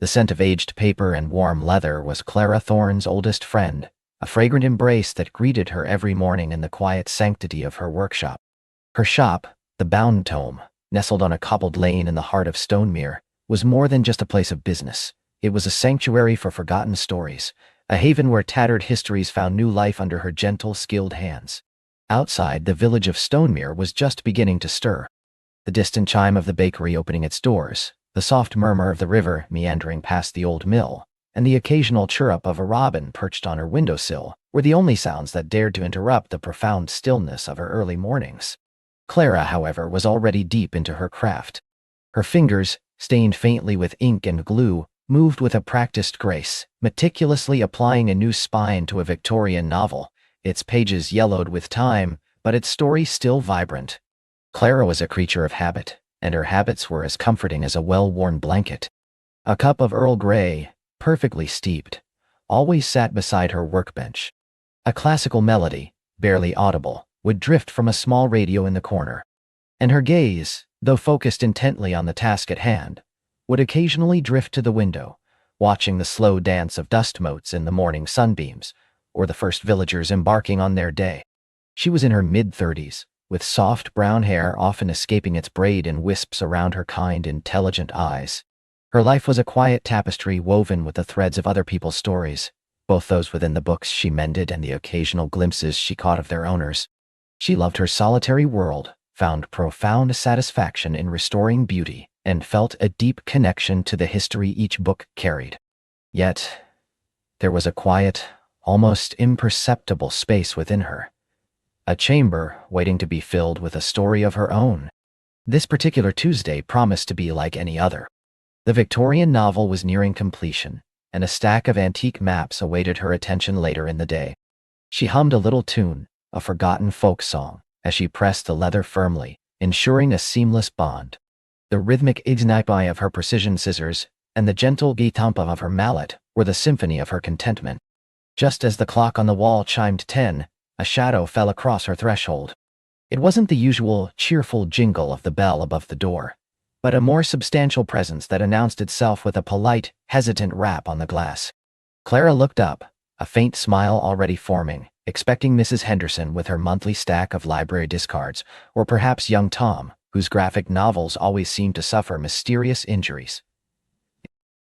The scent of aged paper and warm leather was Clara Thorne's oldest friend, a fragrant embrace that greeted her every morning in the quiet sanctity of her workshop. Her shop, the Bound Tome, nestled on a cobbled lane in the heart of Stonemere, was more than just a place of business. It was a sanctuary for forgotten stories, a haven where tattered histories found new life under her gentle, skilled hands. Outside, the village of Stonemere was just beginning to stir. The distant chime of the bakery opening its doors, the soft murmur of the river meandering past the old mill, and the occasional chirrup of a robin perched on her windowsill were the only sounds that dared to interrupt the profound stillness of her early mornings. Clara, however, was already deep into her craft. Her fingers, stained faintly with ink and glue, moved with a practiced grace, meticulously applying a new spine to a Victorian novel, its pages yellowed with time, but its story still vibrant. Clara was a creature of habit, and her habits were as comforting as a well-worn blanket. A cup of Earl Grey, perfectly steeped, always sat beside her workbench. A classical melody, barely audible, would drift from a small radio in the corner. And her gaze, though focused intently on the task at hand, would occasionally drift to the window, watching the slow dance of dust motes in the morning sunbeams, or the first villagers embarking on their day. She was in her mid-30s, with soft brown hair often escaping its braid in wisps around her kind, intelligent eyes. Her life was a quiet tapestry woven with the threads of other people's stories, both those within the books she mended and the occasional glimpses she caught of their owners. She loved her solitary world, found profound satisfaction in restoring beauty, and felt a deep connection to the history each book carried. Yet, there was a quiet, almost imperceptible space within her. A chamber waiting to be filled with a story of her own. This particular Tuesday promised to be like any other. The Victorian novel was nearing completion, and a stack of antique maps awaited her attention later in the day. She hummed a little tune, a forgotten folk song, as she pressed the leather firmly, ensuring a seamless bond. The rhythmic ignipi of her precision scissors and the gentle gitampa of her mallet were the symphony of her contentment. Just as the clock on the wall chimed 10, a shadow fell across her threshold. It wasn't the usual cheerful jingle of the bell above the door, but a more substantial presence that announced itself with a polite, hesitant rap on the glass. Clara looked up, a faint smile already forming, expecting Mrs. Henderson with her monthly stack of library discards, or perhaps young Tom, whose graphic novels always seemed to suffer mysterious injuries.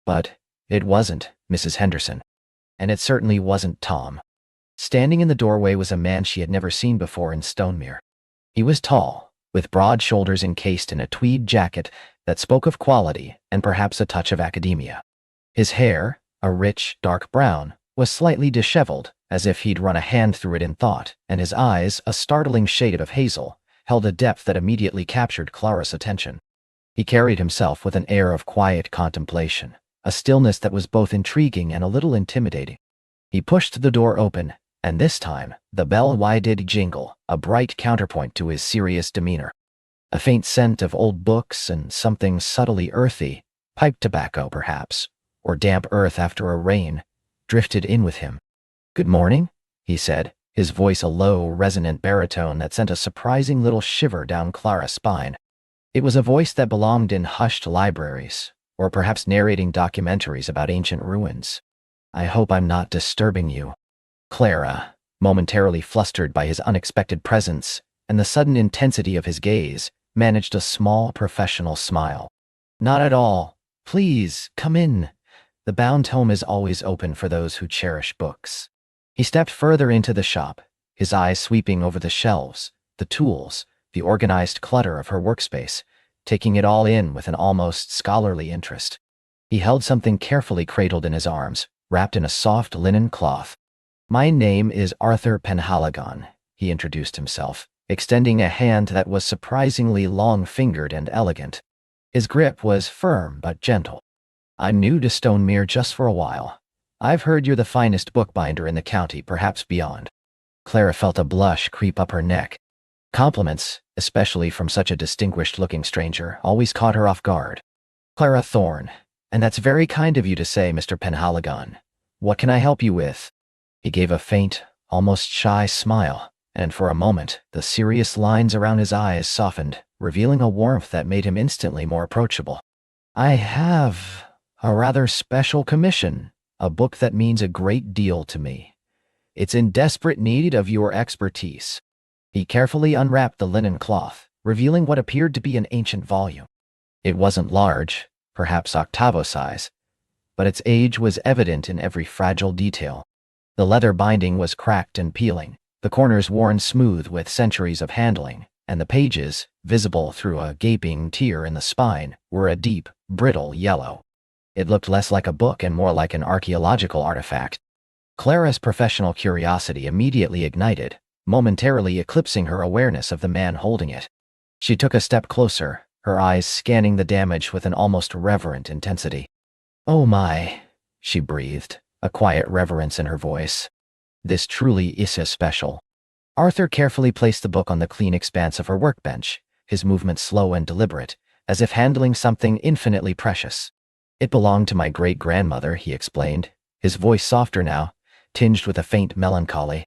But it wasn't Mrs. Henderson. And it certainly wasn't Tom. Standing in the doorway was a man she had never seen before in Stonemere. He was tall, with broad shoulders encased in a tweed jacket that spoke of quality and perhaps a touch of academia. His hair, a rich, dark brown, was slightly disheveled, as if he'd run a hand through it in thought, and his eyes, a startling shade of hazel, held a depth that immediately captured Clara's attention. He carried himself with an air of quiet contemplation, a stillness that was both intriguing and a little intimidating. He pushed the door open, and this time, the bell did jingle, a bright counterpoint to his serious demeanor. A faint scent of old books and something subtly earthy, pipe tobacco perhaps, or damp earth after a rain, drifted in with him. "Good morning," he said, his voice a low, resonant baritone that sent a surprising little shiver down Clara's spine. It was a voice that belonged in hushed libraries, or perhaps narrating documentaries about ancient ruins. "I hope I'm not disturbing you." Clara, momentarily flustered by his unexpected presence and the sudden intensity of his gaze, managed a small professional smile. "Not at all. Please, come in. The Bound Tome is always open for those who cherish books." He stepped further into the shop, his eyes sweeping over the shelves, the tools, the organized clutter of her workspace, taking it all in with an almost scholarly interest. He held something carefully cradled in his arms, wrapped in a soft linen cloth. "My name is Arthur Penhaligon," he introduced himself, extending a hand that was surprisingly long-fingered and elegant. His grip was firm but gentle. "I'm new to Stonemere just for a while. I've heard you're the finest bookbinder in the county, perhaps beyond." Clara felt a blush creep up her neck. Compliments, especially from such a distinguished-looking stranger, always caught her off guard. "Clara Thorne, and that's very kind of you to say, Mr. Penhaligon. What can I help you with?" He gave a faint, almost shy smile, and for a moment, the serious lines around his eyes softened, revealing a warmth that made him instantly more approachable. "I have A rather special commission, a book that means a great deal to me. It's in desperate need of your expertise." He carefully unwrapped the linen cloth, revealing what appeared to be an ancient volume. It wasn't large, perhaps octavo size, but its age was evident in every fragile detail. The leather binding was cracked and peeling, the corners worn smooth with centuries of handling, and the pages, visible through a gaping tear in the spine, were a deep, brittle yellow. It looked less like a book and more like an archaeological artifact. Clara's professional curiosity immediately ignited, momentarily eclipsing her awareness of the man holding it. She took a step closer, her eyes scanning the damage with an almost reverent intensity. "Oh my," she breathed, a quiet reverence in her voice. "This truly is a special." Arthur carefully placed the book on the clean expanse of her workbench, his movements slow and deliberate, as if handling something infinitely precious. "It belonged to my great-grandmother," he explained, his voice softer now, tinged with a faint melancholy.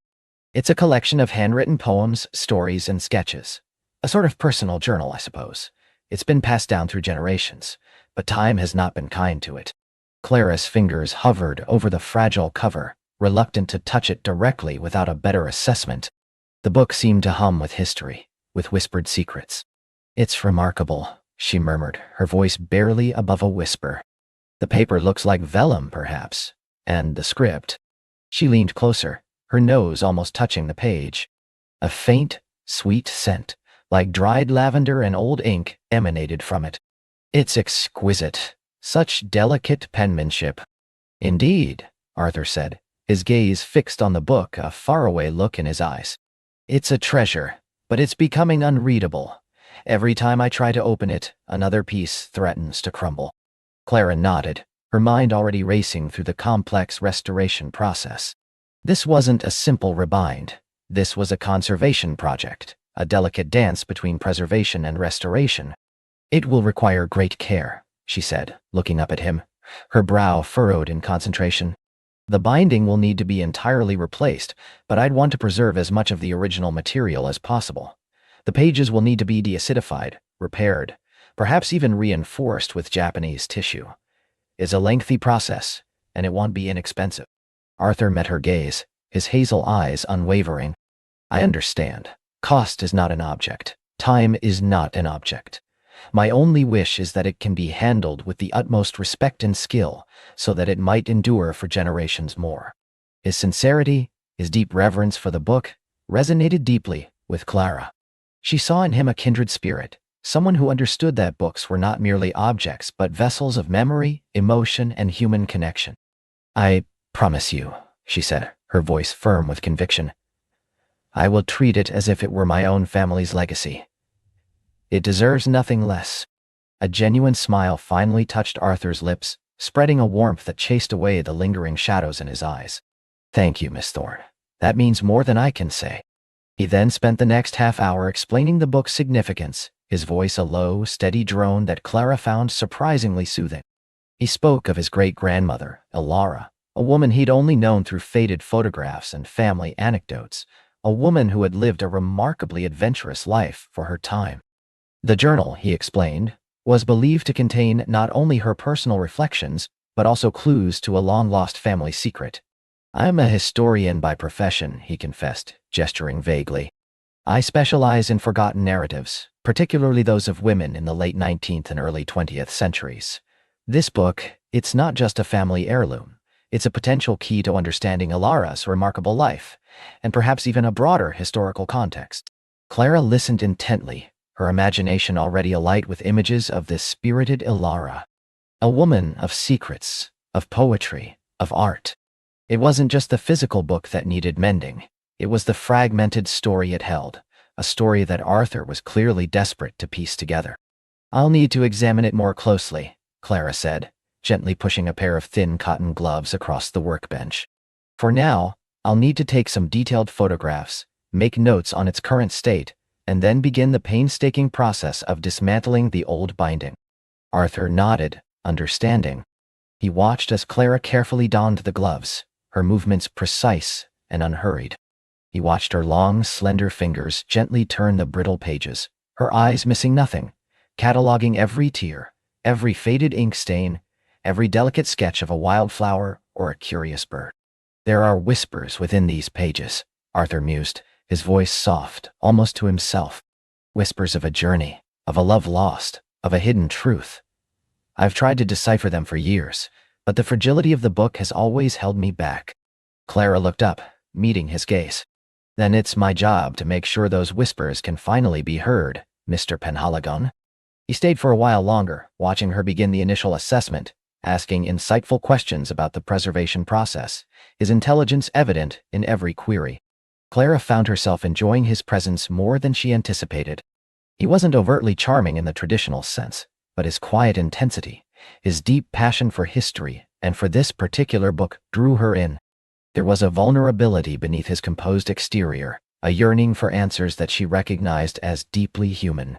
"It's a collection of handwritten poems, stories, and sketches. A sort of personal journal, I suppose. It's been passed down through generations, but time has not been kind to it." Clara's fingers hovered over the fragile cover, reluctant to touch it directly without a better assessment. The book seemed to hum with history, with whispered secrets. "It's remarkable," she murmured, her voice barely above a whisper. "The paper looks like vellum, perhaps. And the script." She leaned closer, her nose almost touching the page. A faint, sweet scent, like dried lavender and old ink, emanated from it. "It's exquisite. Such delicate penmanship." "Indeed," Arthur said, his gaze fixed on the book, a faraway look in his eyes. "It's a treasure, but it's becoming unreadable. Every time I try to open it, another piece threatens to crumble." Clara nodded, her mind already racing through the complex restoration process. This wasn't a simple rebind. This was a conservation project, a delicate dance between preservation and restoration. "It will require great care," she said, looking up at him, her brow furrowed in concentration. "The binding will need to be entirely replaced, but I'd want to preserve as much of the original material as possible. The pages will need to be deacidified, repaired, perhaps even reinforced with Japanese tissue. It's a lengthy process, and it won't be inexpensive." Arthur met her gaze, his hazel eyes unwavering. "I understand. Cost is not an object. Time is not an object. My only wish is that it can be handled with the utmost respect and skill, so that it might endure for generations more." His sincerity, his deep reverence for the book, resonated deeply with Clara. She saw in him a kindred spirit, someone who understood that books were not merely objects but vessels of memory, emotion, and human connection. "I promise you," she said, her voice firm with conviction, "I will treat it as if it were my own family's legacy. It deserves nothing less." A genuine smile finally touched Arthur's lips, spreading a warmth that chased away the lingering shadows in his eyes. "Thank you, Miss Thorne. That means more than I can say." He then spent the next half hour explaining the book's significance, his voice a low, steady drone that Clara found surprisingly soothing. He spoke of his great-grandmother, Clara, a woman he'd only known through faded photographs and family anecdotes, a woman who had lived a remarkably adventurous life for her time. The journal, he explained, was believed to contain not only her personal reflections, but also clues to a long-lost family secret. "I'm a historian by profession," he confessed, gesturing vaguely. "I specialize in forgotten narratives, particularly those of women in the late 19th and early 20th centuries. This book, it's not just a family heirloom. It's a potential key to understanding Clara's remarkable life, and perhaps even a broader historical context." Clara listened intently, her imagination already alight with images of this spirited Clara. A woman of secrets, of poetry, of art. It wasn't just the physical book that needed mending. It was the fragmented story it held, a story that Arthur was clearly desperate to piece together. "I'll need to examine it more closely," Clara said, gently pushing a pair of thin cotton gloves across the workbench. "For now, I'll need to take some detailed photographs, make notes on its current state, and then begin the painstaking process of dismantling the old binding." Arthur nodded, understanding. He watched as Clara carefully donned the gloves, her movements precise and unhurried. He watched her long, slender fingers gently turn the brittle pages, her eyes missing nothing, cataloging every tear, every faded ink stain, every delicate sketch of a wildflower or a curious bird. There are whispers within these pages, Arthur mused, his voice soft, almost to himself. Whispers of a journey, of a love lost, of a hidden truth. I've tried to decipher them for years, but the fragility of the book has always held me back. Clara looked up, meeting his gaze. Then it's my job to make sure those whispers can finally be heard, Mr. Penhaligon. He stayed for a while longer, watching her begin the initial assessment, asking insightful questions about the preservation process, his intelligence evident in every query. Clara found herself enjoying his presence more than she anticipated. He wasn't overtly charming in the traditional sense, but his quiet intensity, his deep passion for history and for this particular book drew her in. There was a vulnerability beneath his composed exterior, a yearning for answers that she recognized as deeply human.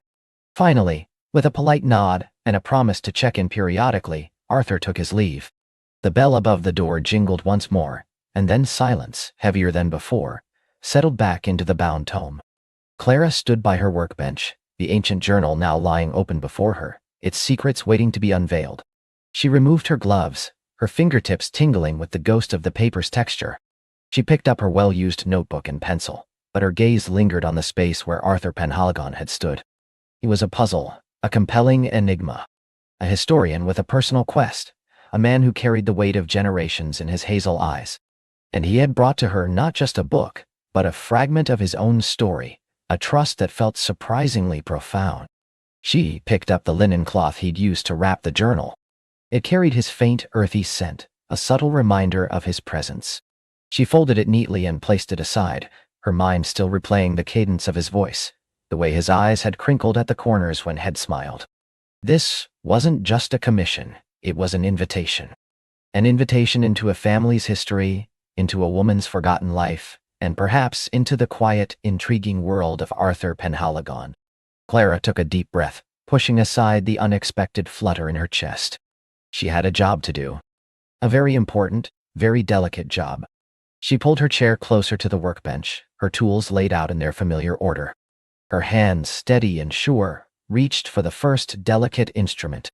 Finally, with a polite nod and a promise to check in periodically, Arthur took his leave. The bell above the door jingled once more, and then silence, heavier than before, settled back into the bound tome. Clara stood by her workbench, the ancient journal now lying open before her, its secrets waiting to be unveiled. She removed her gloves, her fingertips tingling with the ghost of the paper's texture. She picked up her well-used notebook and pencil, but her gaze lingered on the space where Arthur Penhaligon had stood. He was a puzzle, a compelling enigma, a historian with a personal quest, a man who carried the weight of generations in his hazel eyes. And he had brought to her not just a book, but a fragment of his own story, a trust that felt surprisingly profound. She picked up the linen cloth he'd used to wrap the journal. It carried his faint, earthy scent, a subtle reminder of his presence. She folded it neatly and placed it aside, her mind still replaying the cadence of his voice, the way his eyes had crinkled at the corners when he'd smiled. This wasn't just a commission, it was an invitation. An invitation into a family's history, into a woman's forgotten life, and perhaps into the quiet, intriguing world of Arthur Penhaligon. Clara took a deep breath, pushing aside the unexpected flutter in her chest. She had a job to do. A very important, very delicate job. She pulled her chair closer to the workbench, her tools laid out in their familiar order. Her hands, steady and sure, reached for the first delicate instrument.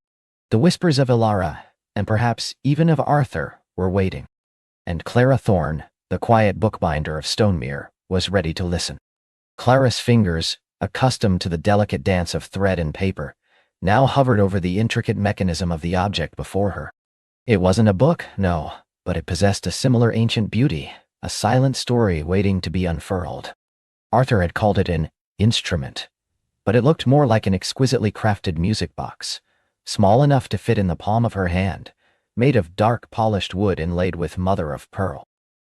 The whispers of Ilara, and perhaps even of Arthur, were waiting. And Clara Thorne, the quiet bookbinder of Stonemere, was ready to listen. Clara's fingers, accustomed to the delicate dance of thread and paper, now hovered over the intricate mechanism of the object before her. It wasn't a book, no, but it possessed a similar ancient beauty, a silent story waiting to be unfurled. Arthur had called it an instrument, but it looked more like an exquisitely crafted music box, small enough to fit in the palm of her hand, made of dark polished wood inlaid with mother of pearl.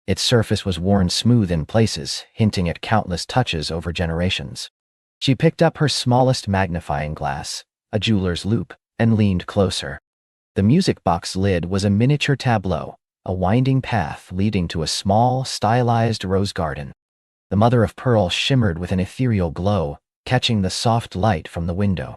Its surface was worn smooth in places, hinting at countless touches over generations. She picked up her smallest magnifying glass, a jeweler's loupe, and leaned closer. The music box lid was a miniature tableau, a winding path leading to a small, stylized rose garden. The mother of pearl shimmered with an ethereal glow, catching the soft light from the window.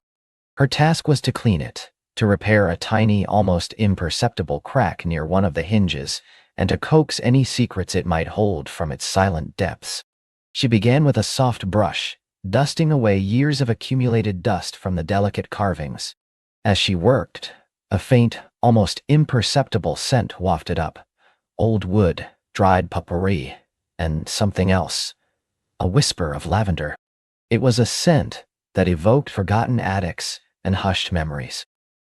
Her task was to clean it, to repair a tiny, almost imperceptible crack near one of the hinges, and to coax any secrets it might hold from its silent depths. She began with a soft brush, dusting away years of accumulated dust from the delicate carvings. As she worked, a faint, almost imperceptible scent wafted up. Old wood, dried potpourri, and something else. A whisper of lavender. It was a scent that evoked forgotten attics and hushed memories.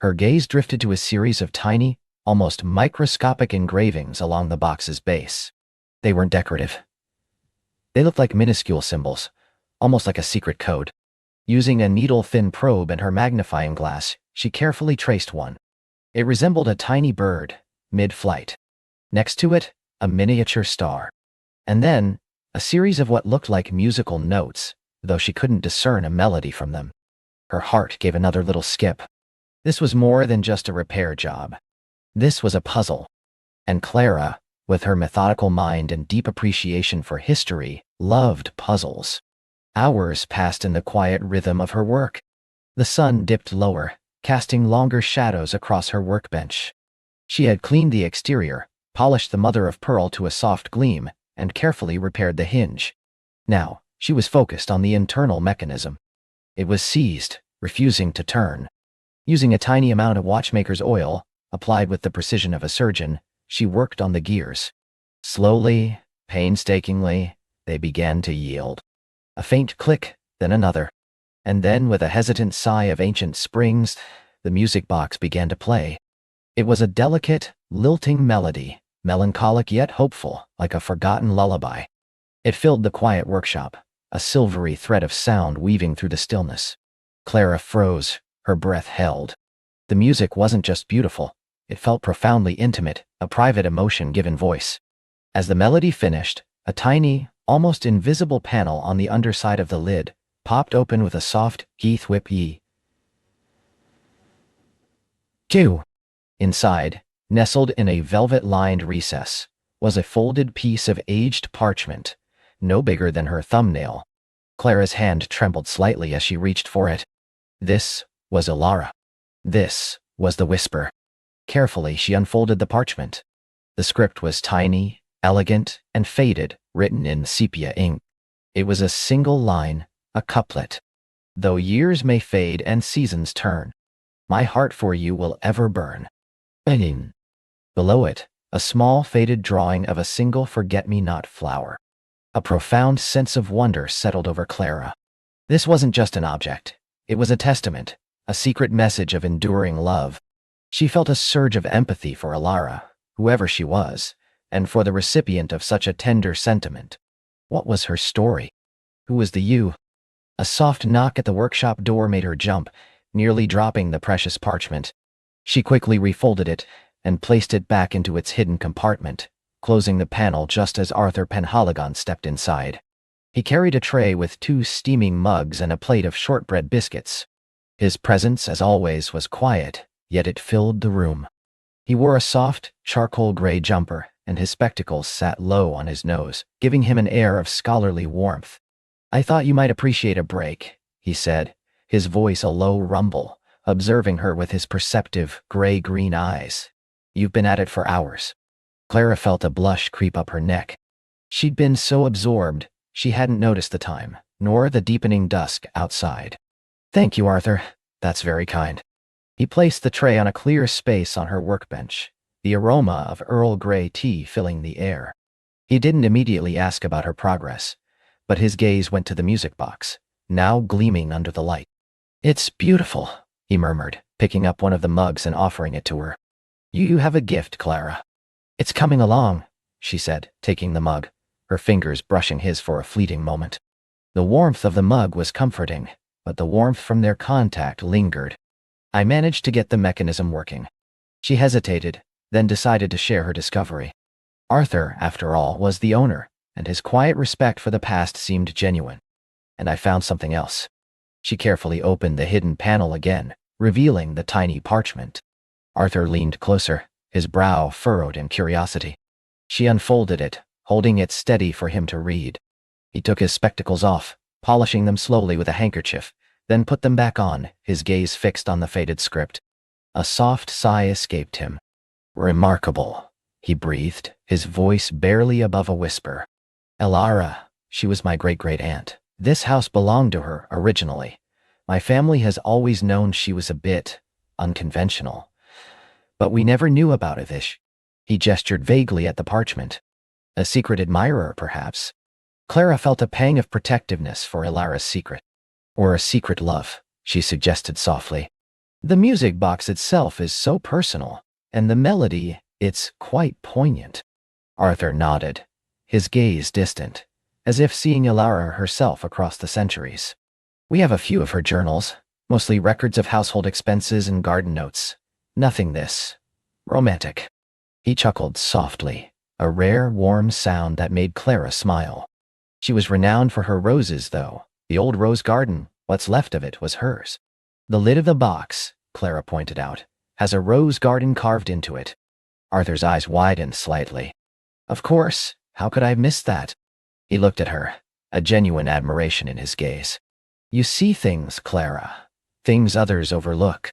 Her gaze drifted to a series of tiny, almost microscopic engravings along the box's base. They weren't decorative. They looked like minuscule symbols, almost like a secret code. Using a needle-thin probe and her magnifying glass, she carefully traced one. It resembled a tiny bird, mid-flight. Next to it, a miniature star. And then, a series of what looked like musical notes, though she couldn't discern a melody from them. Her heart gave another little skip. This was more than just a repair job. This was a puzzle. And Clara, with her methodical mind and deep appreciation for history, loved puzzles. Hours passed in the quiet rhythm of her work. The sun dipped lower, casting longer shadows across her workbench. She had cleaned the exterior, polished the mother of pearl to a soft gleam, and carefully repaired the hinge. Now, she was focused on the internal mechanism. It was seized, refusing to turn. Using a tiny amount of watchmaker's oil, Applied with the precision of a surgeon, she worked on the gears. Slowly, painstakingly, they began to yield. A faint click, then another. And then, with a hesitant sigh of ancient springs, the music box began to play. It was a delicate, lilting melody, melancholic yet hopeful, like a forgotten lullaby. It filled the quiet workshop, a silvery thread of sound weaving through the stillness. Clara froze, her breath held. The music wasn't just beautiful, it felt profoundly intimate, a private emotion given voice. As the melody finished, a tiny, almost invisible panel on the underside of the lid popped open with a soft "Heath whip ye." 2. Inside, nestled in a velvet-lined recess, was a folded piece of aged parchment, no bigger than her thumbnail. Clara's hand trembled slightly as she reached for it. This was Clara. This was the whisper. Carefully, she unfolded the parchment. The script was tiny, elegant, and faded, written in sepia ink. It was a single line, a couplet. Though years may fade and seasons turn, my heart for you will ever burn. Benin. Below it, a small faded drawing of a single forget-me-not flower. A profound sense of wonder settled over Clara. This wasn't just an object. It was a testament, a secret message of enduring love. She felt a surge of empathy for Clara, whoever she was, and for the recipient of such a tender sentiment. What was her story? Who was the you? A soft knock at the workshop door made her jump, nearly dropping the precious parchment. She quickly refolded it and placed it back into its hidden compartment, closing the panel just as Arthur Penhaligon stepped inside. He carried a tray with 2 steaming mugs and a plate of shortbread biscuits. His presence, as always, was quiet, yet it filled the room. He wore a soft, charcoal gray jumper, and his spectacles sat low on his nose, giving him an air of scholarly warmth. "I thought you might appreciate a break," he said, his voice a low rumble, observing her with his perceptive, gray-green eyes. "You've been at it for hours." Clara felt a blush creep up her neck. She'd been so absorbed, she hadn't noticed the time, nor the deepening dusk outside. "Thank you, Arthur. That's very kind." He placed the tray on a clear space on her workbench, the aroma of Earl Grey tea filling the air. He didn't immediately ask about her progress, but his gaze went to the music box, now gleaming under the light. "It's beautiful," he murmured, picking up one of the mugs and offering it to her. You have a gift, Clara." "It's coming along," she said, taking the mug, her fingers brushing his for a fleeting moment. The warmth of the mug was comforting, but the warmth from their contact lingered. "I managed to get the mechanism working." She hesitated, then decided to share her discovery. Arthur, after all, was the owner, and his quiet respect for the past seemed genuine. "And I found something else." She carefully opened the hidden panel again, revealing the tiny parchment. Arthur leaned closer, his brow furrowed in curiosity. She unfolded it, holding it steady for him to read. He took his spectacles off, polishing them slowly with a handkerchief, then put them back on, his gaze fixed on the faded script. A soft sigh escaped him. "Remarkable," he breathed, his voice barely above a whisper. "Clara, she was my great-great-aunt. This house belonged to her, originally. My family has always known she was a bit unconventional. But we never knew about it." He gestured vaguely at the parchment. "A secret admirer, perhaps?" Clara felt a pang of protectiveness for Ilara's secret. "Or a secret love," she suggested softly. "The music box itself is so personal, and the melody, it's quite poignant." Arthur nodded, his gaze distant, as if seeing Clara herself across the centuries. "We have a few of her journals, mostly records of household expenses and garden notes. Nothing this romantic." He chuckled softly, a rare, warm sound that made Clara smile. She was renowned for her roses, though. The old rose garden, what's left of it, was hers. "The lid of the box," Clara pointed out, "has a rose garden carved into it." Arthur's eyes widened slightly. "Of course, how could I have missed that?" He looked at her, a genuine admiration in his gaze. "You see things, Clara, things others overlook."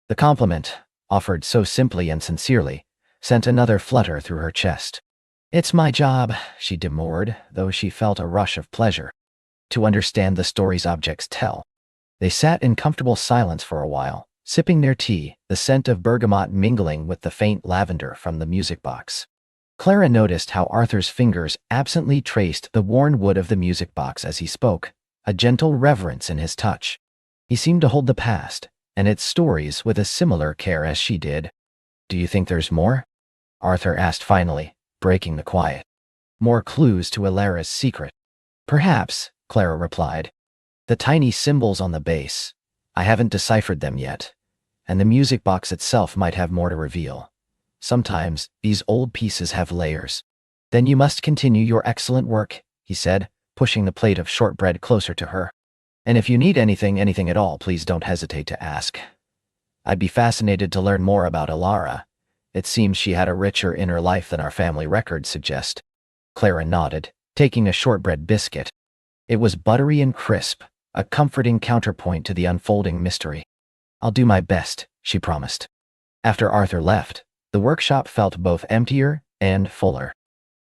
The compliment, offered so simply and sincerely, sent another flutter through her chest. "It's my job," she demurred, though she felt a rush of pleasure, "to understand the stories objects tell." They sat in comfortable silence for a while, sipping their tea, the scent of bergamot mingling with the faint lavender from the music box. Clara noticed how Arthur's fingers absently traced the worn wood of the music box as he spoke, a gentle reverence in his touch. He seemed to hold the past and its stories with a similar care as she did. "Do you think there's more?" Arthur asked finally, breaking the quiet. "More clues to Ilara's secret?" "Perhaps," Clara replied. "The tiny symbols on the base. I haven't deciphered them yet. And the music box itself might have more to reveal. Sometimes, these old pieces have layers." "Then you must continue your excellent work," he said, pushing the plate of shortbread closer to her. "And if you need anything at all, please don't hesitate to ask. I'd be fascinated to learn more about Ilara. It seems she had a richer inner life than our family records suggest." Clara nodded, taking a shortbread biscuit. It was buttery and crisp, a comforting counterpoint to the unfolding mystery. "I'll do my best," she promised. After Arthur left, the workshop felt both emptier and fuller.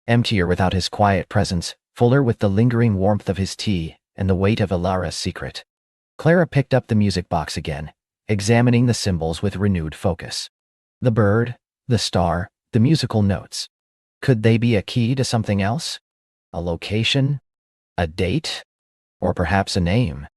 Emptier without his quiet presence, fuller with the lingering warmth of his tea and the weight of Ilara's secret. Clara picked up the music box again, examining the symbols with renewed focus. The bird, the star, the musical notes. Could they be a key to something else? A location? A date? Or perhaps a name?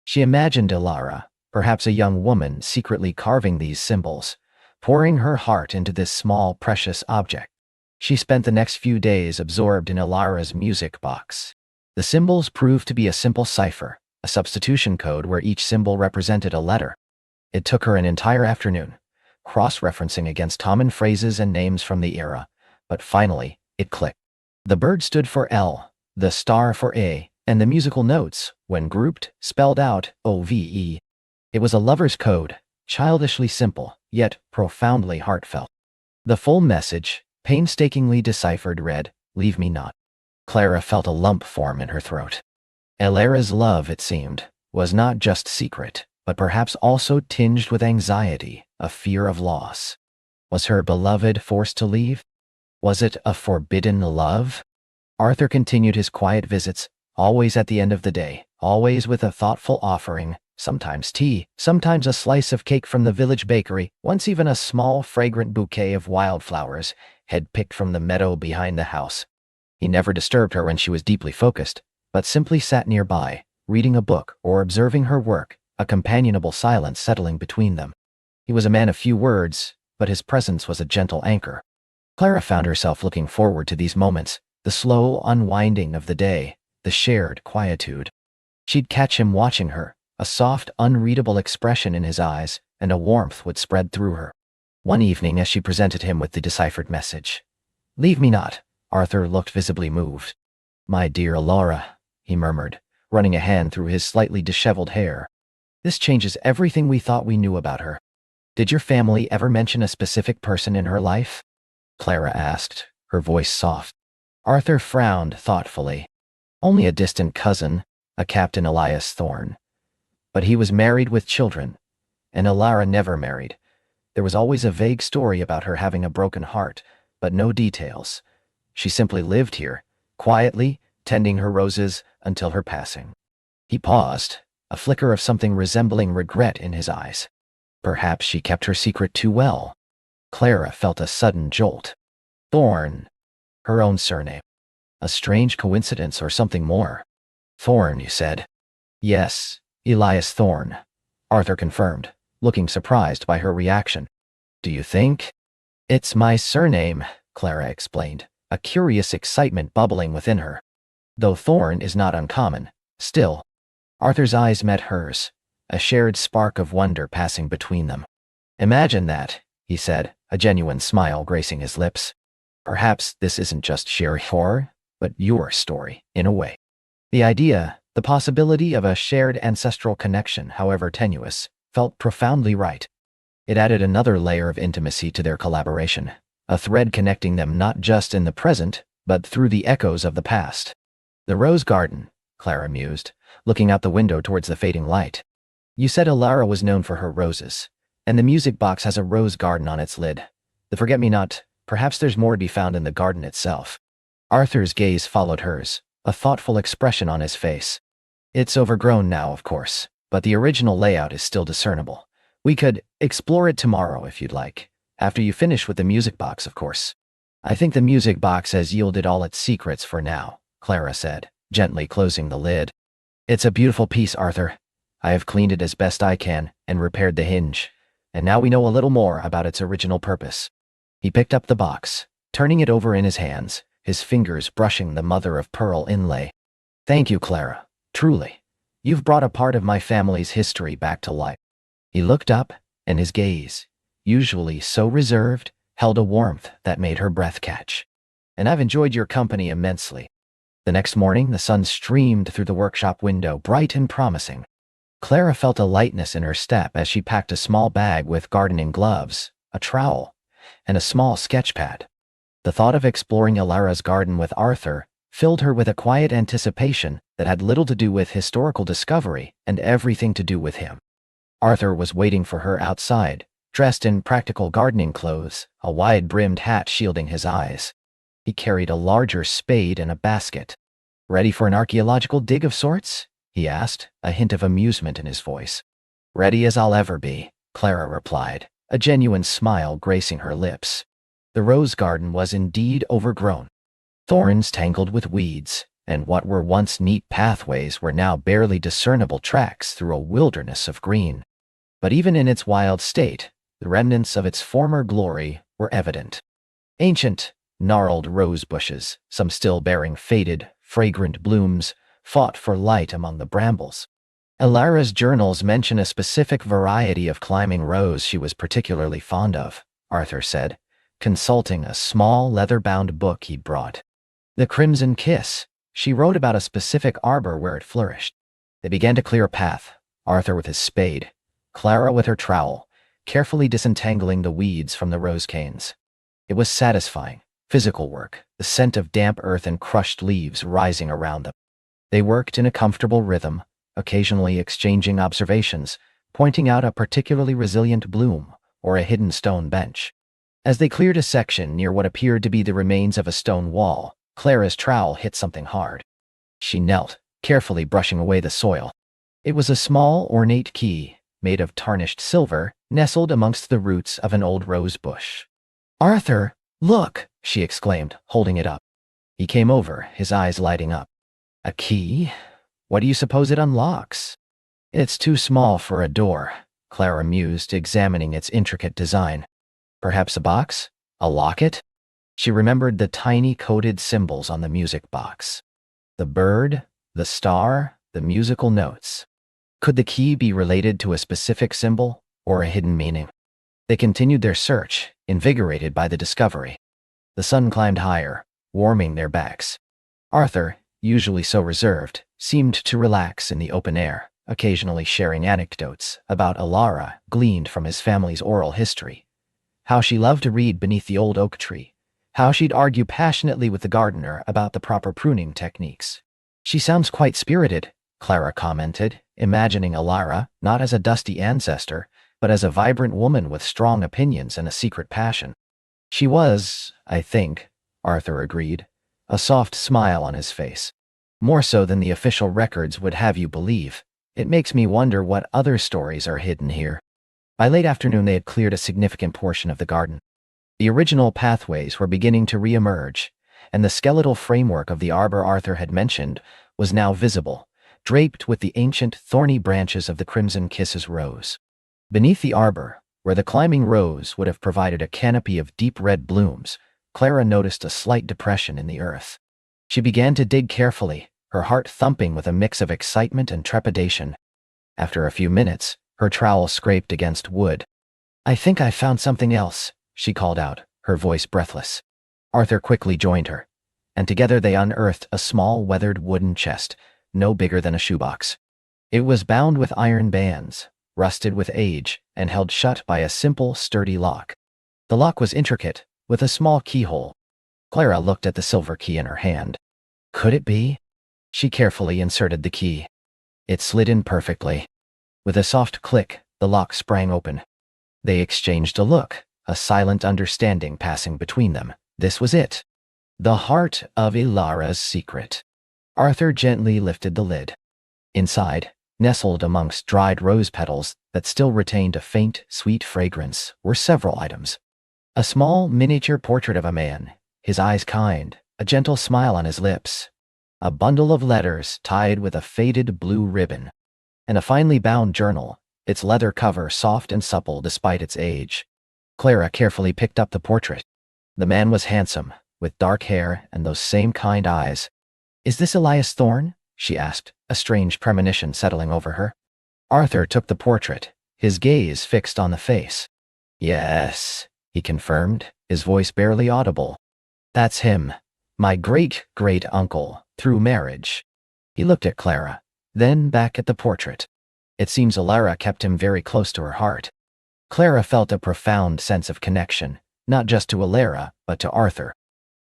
She imagined Ilara, perhaps a young woman secretly carving these symbols, pouring her heart into this small, precious object. She spent the next few days absorbed in Ilara's music box. The symbols proved to be a simple cipher, a substitution code where each symbol represented a letter. It took her an entire afternoon, cross-referencing against common phrases and names from the era, but finally, it clicked. The bird stood for L, the star for A, and the musical notes, when grouped, spelled out OVE. It was a lover's code, childishly simple, yet profoundly heartfelt. The full message, painstakingly deciphered, read, "Leave me not." Clara felt a lump form in her throat. Ilara's love, it seemed, was not just secret, but perhaps also tinged with anxiety, a fear of loss. Was her beloved forced to leave? Was it a forbidden love? Arthur continued his quiet visits, always at the end of the day, always with a thoughtful offering, sometimes tea, sometimes a slice of cake from the village bakery, once even a small, fragrant bouquet of wildflowers, hand-picked from the meadow behind the house. He never disturbed her when she was deeply focused, but simply sat nearby, reading a book or observing her work, a companionable silence settling between them. He was a man of few words, but his presence was a gentle anchor. Clara found herself looking forward to these moments, the slow unwinding of the day, the shared quietude. She'd catch him watching her, a soft, unreadable expression in his eyes, and a warmth would spread through her. One evening, as she presented him with the deciphered message, "Leave me not," Arthur looked visibly moved. "My dear Ilara," he murmured, running a hand through his slightly disheveled hair. "This changes everything we thought we knew about her. Did your family ever mention a specific person in her life?" Clara asked, her voice soft. Arthur frowned thoughtfully. "Only a distant cousin, a Captain Elias Thorne. But he was married with children, and Ilara never married. There was always a vague story about her having a broken heart, but no details. She simply lived here, quietly, tending her roses until her passing." He paused, a flicker of something resembling regret in his eyes. Perhaps she kept her secret too well. Clara felt a sudden jolt. Thorne. Her own surname. A strange coincidence or something more. "Thorne, you said?" "Yes, Elias Thorne," Arthur confirmed, looking surprised by her reaction. "Do you think?" "It's my surname," Clara explained, a curious excitement bubbling within her. "Though Thorne is not uncommon, still." Arthur's eyes met hers, a shared spark of wonder passing between them. "Imagine that," he said, a genuine smile gracing his lips. "Perhaps this isn't just sheer horror, but your story, in a way." The idea, the possibility of a shared ancestral connection, however tenuous, felt profoundly right. It added another layer of intimacy to their collaboration, a thread connecting them not just in the present, but through the echoes of the past. "The rose garden," Clara mused, looking out the window towards the fading light. "You said Ilara was known for her roses, and the music box has a rose garden on its lid. The forget-me-not, perhaps there's more to be found in the garden itself." Arthur's gaze followed hers, a thoughtful expression on his face. "It's overgrown now, of course, but the original layout is still discernible. We could explore it tomorrow if you'd like, after you finish with the music box, of course. I think the music box has yielded all its secrets for now, Clara said, gently closing the lid. It's a beautiful piece, Arthur. I have cleaned it as best I can and repaired the hinge, and now we know a little more about its original purpose. He picked up the box, turning it over in his hands, his fingers brushing the mother-of-pearl inlay. Thank you, Clara. Truly. You've brought a part of my family's history back to life. He looked up, and his gaze, usually so reserved, held a warmth that made her breath catch. And I've enjoyed your company immensely. The next morning, the sun streamed through the workshop window, bright and promising. Clara felt a lightness in her step as she packed a small bag with gardening gloves, a trowel, and a small sketch pad. The thought of exploring Ilara's garden with Arthur filled her with a quiet anticipation that had little to do with historical discovery and everything to do with him. Arthur was waiting for her outside, dressed in practical gardening clothes, a wide-brimmed hat shielding his eyes. He carried a larger spade and a basket. Ready for an archaeological dig of sorts? He asked, a hint of amusement in his voice. Ready as I'll ever be, Clara replied, a genuine smile gracing her lips. The rose garden was indeed overgrown. Thorns tangled with weeds, and what were once neat pathways were now barely discernible tracks through a wilderness of green. But even in its wild state, the remnants of its former glory were evident. Ancient, gnarled rose bushes, some still bearing faded, fragrant blooms, fought for light among the brambles. Ilara's journals mention a specific variety of climbing rose she was particularly fond of, Arthur said, consulting a small leather-bound book he'd brought. The Crimson Kiss. She wrote about a specific arbor where it flourished. They began to clear a path, Arthur with his spade, Clara with her trowel, carefully disentangling the weeds from the rose canes. It was satisfying, physical work, the scent of damp earth and crushed leaves rising around them. They worked in a comfortable rhythm, occasionally exchanging observations, pointing out a particularly resilient bloom or a hidden stone bench. As they cleared a section near what appeared to be the remains of a stone wall, Clara's trowel hit something hard. She knelt, carefully brushing away the soil. It was a small, ornate key, made of tarnished silver, nestled amongst the roots of an old rose bush. Arthur, look, she exclaimed, holding it up. He came over, his eyes lighting up. A key? What do you suppose it unlocks? It's too small for a door, Clara mused, examining its intricate design. Perhaps a box? A locket? She remembered the tiny coded symbols on the music box. The bird, the star, the musical notes. Could the key be related to a specific symbol or a hidden meaning? They continued their search, invigorated by the discovery. The sun climbed higher, warming their backs. Arthur, usually so reserved, seemed to relax in the open air, occasionally sharing anecdotes about Ilara gleaned from his family's oral history. How she loved to read beneath the old oak tree. How she'd argue passionately with the gardener about the proper pruning techniques. She sounds quite spirited, Clara commented, imagining Ilara not as a dusty ancestor, but as a vibrant woman with strong opinions and a secret passion. She was, I think, Arthur agreed, a soft smile on his face. More so than the official records would have you believe. It makes me wonder what other stories are hidden here. By late afternoon they had cleared a significant portion of the garden. The original pathways were beginning to re-emerge, and the skeletal framework of the arbor Arthur had mentioned was now visible, draped with the ancient, thorny branches of the Crimson Kiss's rose. Beneath the arbor, where the climbing rose would have provided a canopy of deep red blooms, Clara noticed a slight depression in the earth. She began to dig carefully, her heart thumping with a mix of excitement and trepidation. After a few minutes, her trowel scraped against wood. I think I found something else, she called out, her voice breathless. Arthur quickly joined her, and together they unearthed a small weathered wooden chest, no bigger than a shoebox. It was bound with iron bands, rusted with age, and held shut by a simple, sturdy lock. The lock was intricate, with a small keyhole. Clara looked at the silver key in her hand. Could it be? She carefully inserted the key. It slid in perfectly. With a soft click, the lock sprang open. They exchanged a look, a silent understanding passing between them. This was it. The heart of Ilara's secret. Arthur gently lifted the lid. Inside, Nestled amongst dried rose petals that still retained a faint, sweet fragrance were several items. A small, miniature portrait of a man, his eyes kind, a gentle smile on his lips. A bundle of letters tied with a faded blue ribbon. And a finely bound journal, its leather cover soft and supple despite its age. Clara carefully picked up the portrait. The man was handsome, with dark hair and those same kind eyes. "Is this Elias Thorne?" she asked, a strange premonition settling over her. Arthur took the portrait, his gaze fixed on the face. "Yes," he confirmed, his voice barely audible. "That's him. My great-great-uncle, through marriage." He looked at Clara, then back at the portrait. It seems Clara kept him very close to her heart. Clara felt a profound sense of connection, not just to Clara, but to Arthur.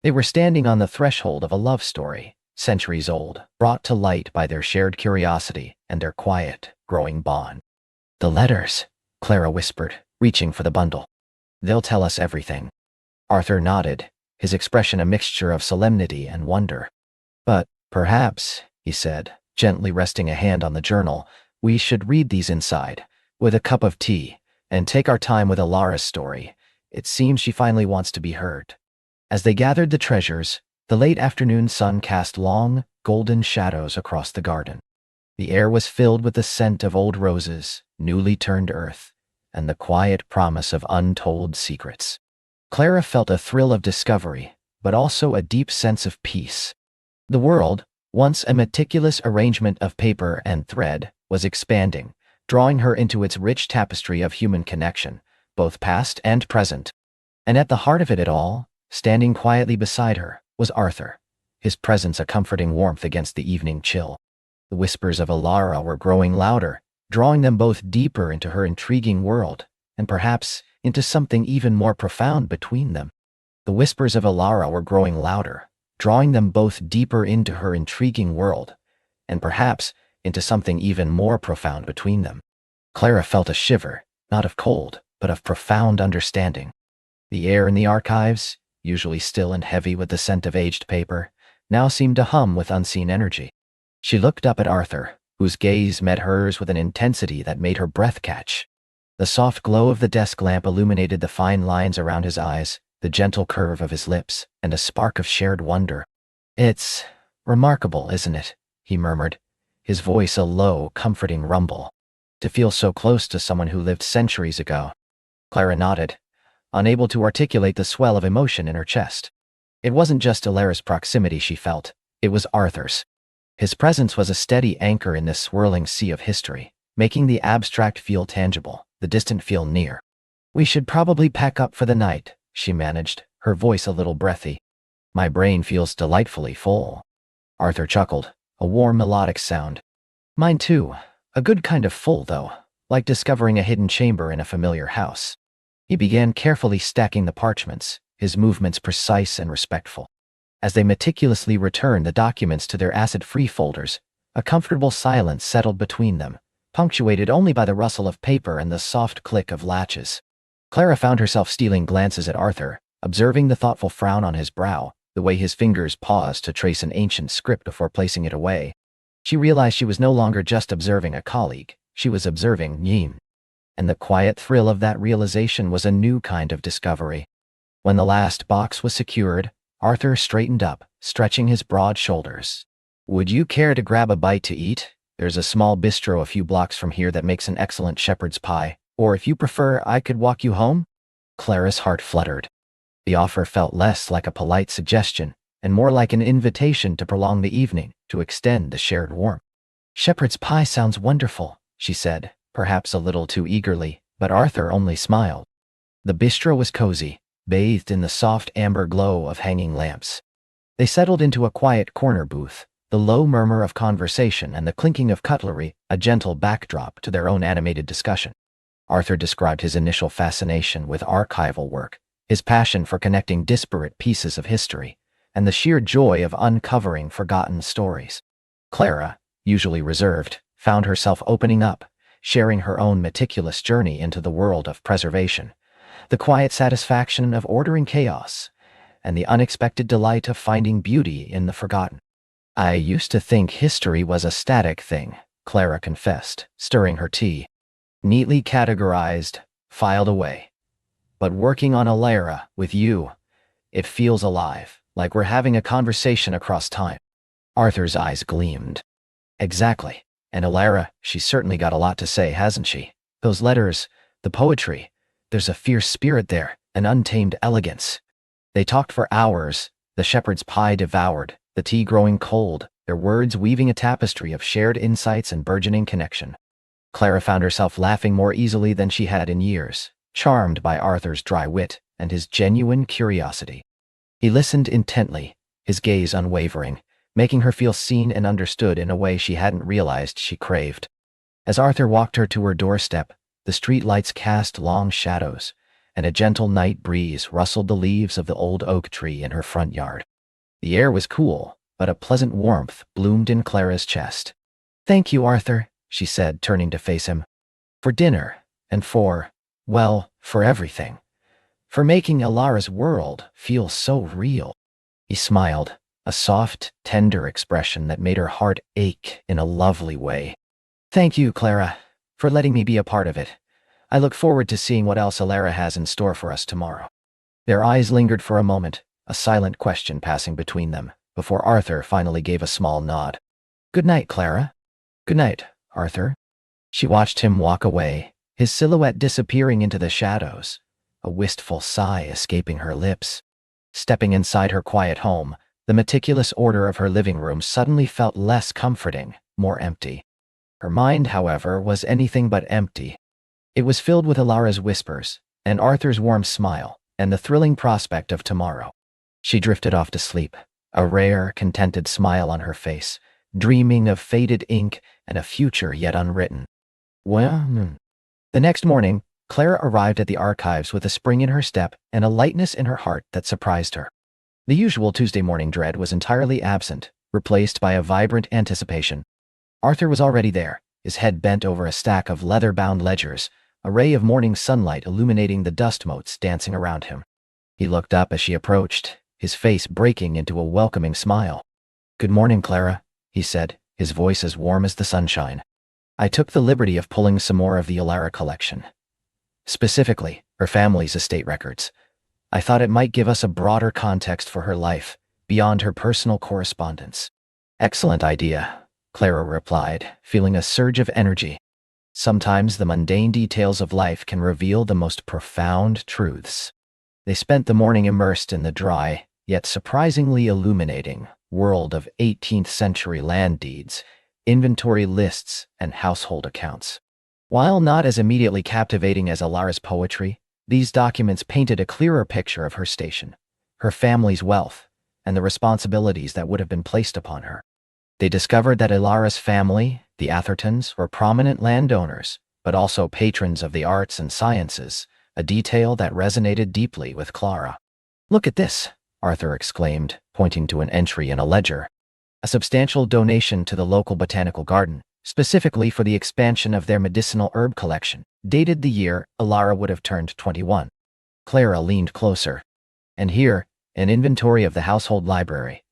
They were standing on the threshold of a love story, centuries old, brought to light by their shared curiosity and their quiet, growing bond. "The letters," Clara whispered, reaching for the bundle. "They'll tell us everything." Arthur nodded, his expression a mixture of solemnity and wonder. "But perhaps," he said, gently resting a hand on the journal, "we should read these inside, with a cup of tea, and take our time with Alara's story. It seems she finally wants to be heard." As they gathered the treasures, the late afternoon sun cast long, golden shadows across the garden. The air was filled with the scent of old roses, newly turned earth, and the quiet promise of untold secrets. Clara felt a thrill of discovery, but also a deep sense of peace. The world, once a meticulous arrangement of paper and thread, was expanding, drawing her into its rich tapestry of human connection, both past and present. And at the heart of it all, standing quietly beside her, was Arthur, his presence a comforting warmth against the evening chill. The whispers of Alara were growing louder, drawing them both deeper into her intriguing world, and perhaps into something even more profound between them. The whispers of Alara were growing louder, drawing them both deeper into her intriguing world, and perhaps into something even more profound between them. Clara felt a shiver, not of cold, but of profound understanding. The air in the archives, usually still and heavy with the scent of aged paper, now seemed to hum with unseen energy. She looked up at Arthur, whose gaze met hers with an intensity that made her breath catch. The soft glow of the desk lamp illuminated the fine lines around his eyes, the gentle curve of his lips, and a spark of shared wonder. "It's remarkable, isn't it?" he murmured, his voice a low, comforting rumble. "To feel so close to someone who lived centuries ago." Clara nodded, unable to articulate the swell of emotion in her chest. It wasn't just Alara's proximity she felt, it was Arthur's. His presence was a steady anchor in this swirling sea of history, making the abstract feel tangible, the distant feel near. "We should probably pack up for the night," she managed, her voice a little breathy. "My brain feels delightfully full." Arthur chuckled, a warm melodic sound. "Mine too. A good kind of full, though, like discovering a hidden chamber in a familiar house." He began carefully stacking the parchments, his movements precise and respectful. As they meticulously returned the documents to their acid-free folders, a comfortable silence settled between them, punctuated only by the rustle of paper and the soft click of latches. Clara found herself stealing glances at Arthur, observing the thoughtful frown on his brow, the way his fingers paused to trace an ancient script before placing it away. She realized she was no longer just observing a colleague, she was observing Yin. And the quiet thrill of that realization was a new kind of discovery. When the last box was secured, Arthur straightened up, stretching his broad shoulders. "Would you care to grab a bite to eat? There's a small bistro a few blocks from here that makes an excellent shepherd's pie, or if you prefer, I could walk you home?" Clara's heart fluttered. The offer felt less like a polite suggestion, and more like an invitation to prolong the evening, to extend the shared warmth. "Shepherd's pie sounds wonderful," she said, perhaps a little too eagerly, but Arthur only smiled. The bistro was cozy, bathed in the soft amber glow of hanging lamps. They settled into a quiet corner booth, the low murmur of conversation and the clinking of cutlery a gentle backdrop to their own animated discussion. Arthur described his initial fascination with archival work, his passion for connecting disparate pieces of history, and the sheer joy of uncovering forgotten stories. Clara, usually reserved, found herself opening up, sharing her own meticulous journey into the world of preservation, the quiet satisfaction of ordering chaos, and the unexpected delight of finding beauty in the forgotten. "I used to think history was a static thing," Clara confessed, stirring her tea. Neatly categorized, filed away. But working on Alara with you, it feels alive, like we're having a conversation across time. Arthur's eyes gleamed. Exactly. And Alara, she's certainly got a lot to say, hasn't she? Those letters, the poetry, there's a fierce spirit there, an untamed elegance. They talked for hours, the shepherd's pie devoured, the tea growing cold, their words weaving a tapestry of shared insights and burgeoning connection. Clara found herself laughing more easily than she had in years, charmed by Arthur's dry wit and his genuine curiosity. He listened intently, his gaze unwavering, making her feel seen and understood in a way she hadn't realized she craved. As Arthur walked her to her doorstep, the street lights cast long shadows, and a gentle night breeze rustled the leaves of the old oak tree in her front yard. The air was cool, but a pleasant warmth bloomed in Clara's chest. "Thank you, Arthur," she said, turning to face him. "For dinner, and for everything. For making Alara's world feel so real." He smiled, a soft, tender expression that made her heart ache in a lovely way. "Thank you, Clara, for letting me be a part of it. I look forward to seeing what else Alara has in store for us tomorrow." Their eyes lingered for a moment, a silent question passing between them, before Arthur finally gave a small nod. "Good night, Clara." "Good night, Arthur." She watched him walk away, his silhouette disappearing into the shadows, a wistful sigh escaping her lips. Stepping inside her quiet home, the meticulous order of her living room suddenly felt less comforting, more empty. Her mind, however, was anything but empty. It was filled with Alara's whispers, and Arthur's warm smile, and the thrilling prospect of tomorrow. She drifted off to sleep, a rare, contented smile on her face, dreaming of faded ink and a future yet unwritten. The next morning, Clara arrived at the archives with a spring in her step and a lightness in her heart that surprised her. The usual Tuesday morning dread was entirely absent, replaced by a vibrant anticipation. Arthur was already there, his head bent over a stack of leather-bound ledgers, a ray of morning sunlight illuminating the dust motes dancing around him. He looked up as she approached, his face breaking into a welcoming smile. "Good morning, Clara," he said, his voice as warm as the sunshine. "I took the liberty of pulling some more of the Alara collection. Specifically, her family's estate records. I thought it might give us a broader context for her life, beyond her personal correspondence." "Excellent idea," Clara replied, feeling a surge of energy. Sometimes the mundane details of life can reveal the most profound truths. They spent the morning immersed in the dry, yet surprisingly illuminating, world of 18th century land deeds, inventory lists, and household accounts. While not as immediately captivating as Alara's poetry, these documents painted a clearer picture of her station, her family's wealth, and the responsibilities that would have been placed upon her. They discovered that Alara's family, the Athertons, were prominent landowners, but also patrons of the arts and sciences, a detail that resonated deeply with Clara. "Look at this," Arthur exclaimed, pointing to an entry in a ledger. "A substantial donation to the local botanical garden, specifically for the expansion of their medicinal herb collection, dated the year Alara would have turned 21. Clara leaned closer. "And here, an inventory of the household library.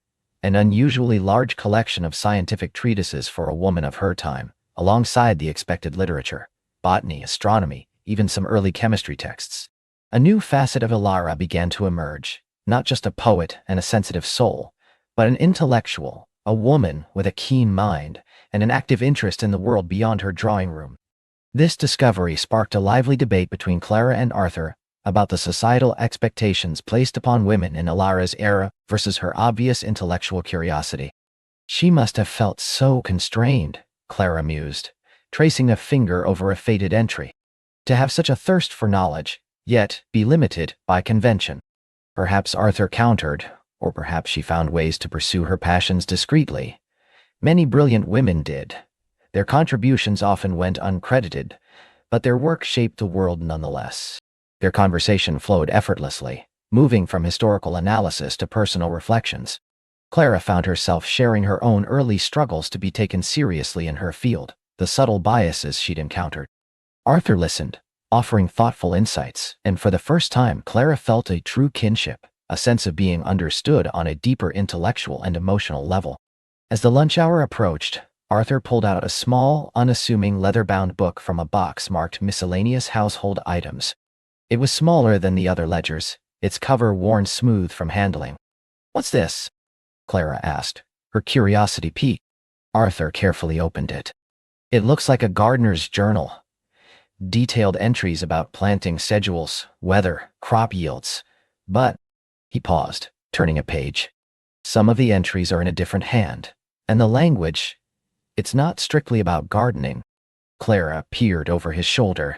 An unusually large collection of scientific treatises for a woman of her time, alongside the expected literature, botany, astronomy, even some early chemistry texts." A new facet of Alara began to emerge, not just a poet and a sensitive soul, but an intellectual, a woman with a keen mind, and an active interest in the world beyond her drawing room. This discovery sparked a lively debate between Clara and Arthur about the societal expectations placed upon women in Alara's era versus her obvious intellectual curiosity. "She must have felt so constrained," Clara mused, tracing a finger over a faded entry. "To have such a thirst for knowledge, yet be limited by convention." Perhaps Arthur countered, or perhaps she found ways to pursue her passions discreetly. Many brilliant women did. Their contributions often went uncredited, but their work shaped the world nonetheless. Their conversation flowed effortlessly, moving from historical analysis to personal reflections. Clara found herself sharing her own early struggles to be taken seriously in her field, the subtle biases she'd encountered. Arthur listened, offering thoughtful insights, and for the first time Clara felt a true kinship, a sense of being understood on a deeper intellectual and emotional level. As the lunch hour approached, Arthur pulled out a small, unassuming leather-bound book from a box marked Miscellaneous Household Items. It was smaller than the other ledgers, its cover worn smooth from handling. "What's this?" Clara asked, her curiosity piqued. Arthur carefully opened it. "It looks like a gardener's journal. Detailed entries about planting schedules, weather, crop yields. But," he paused, turning a page. "Some of the entries are in a different hand, and the language, it's not strictly about gardening." Clara peered over his shoulder.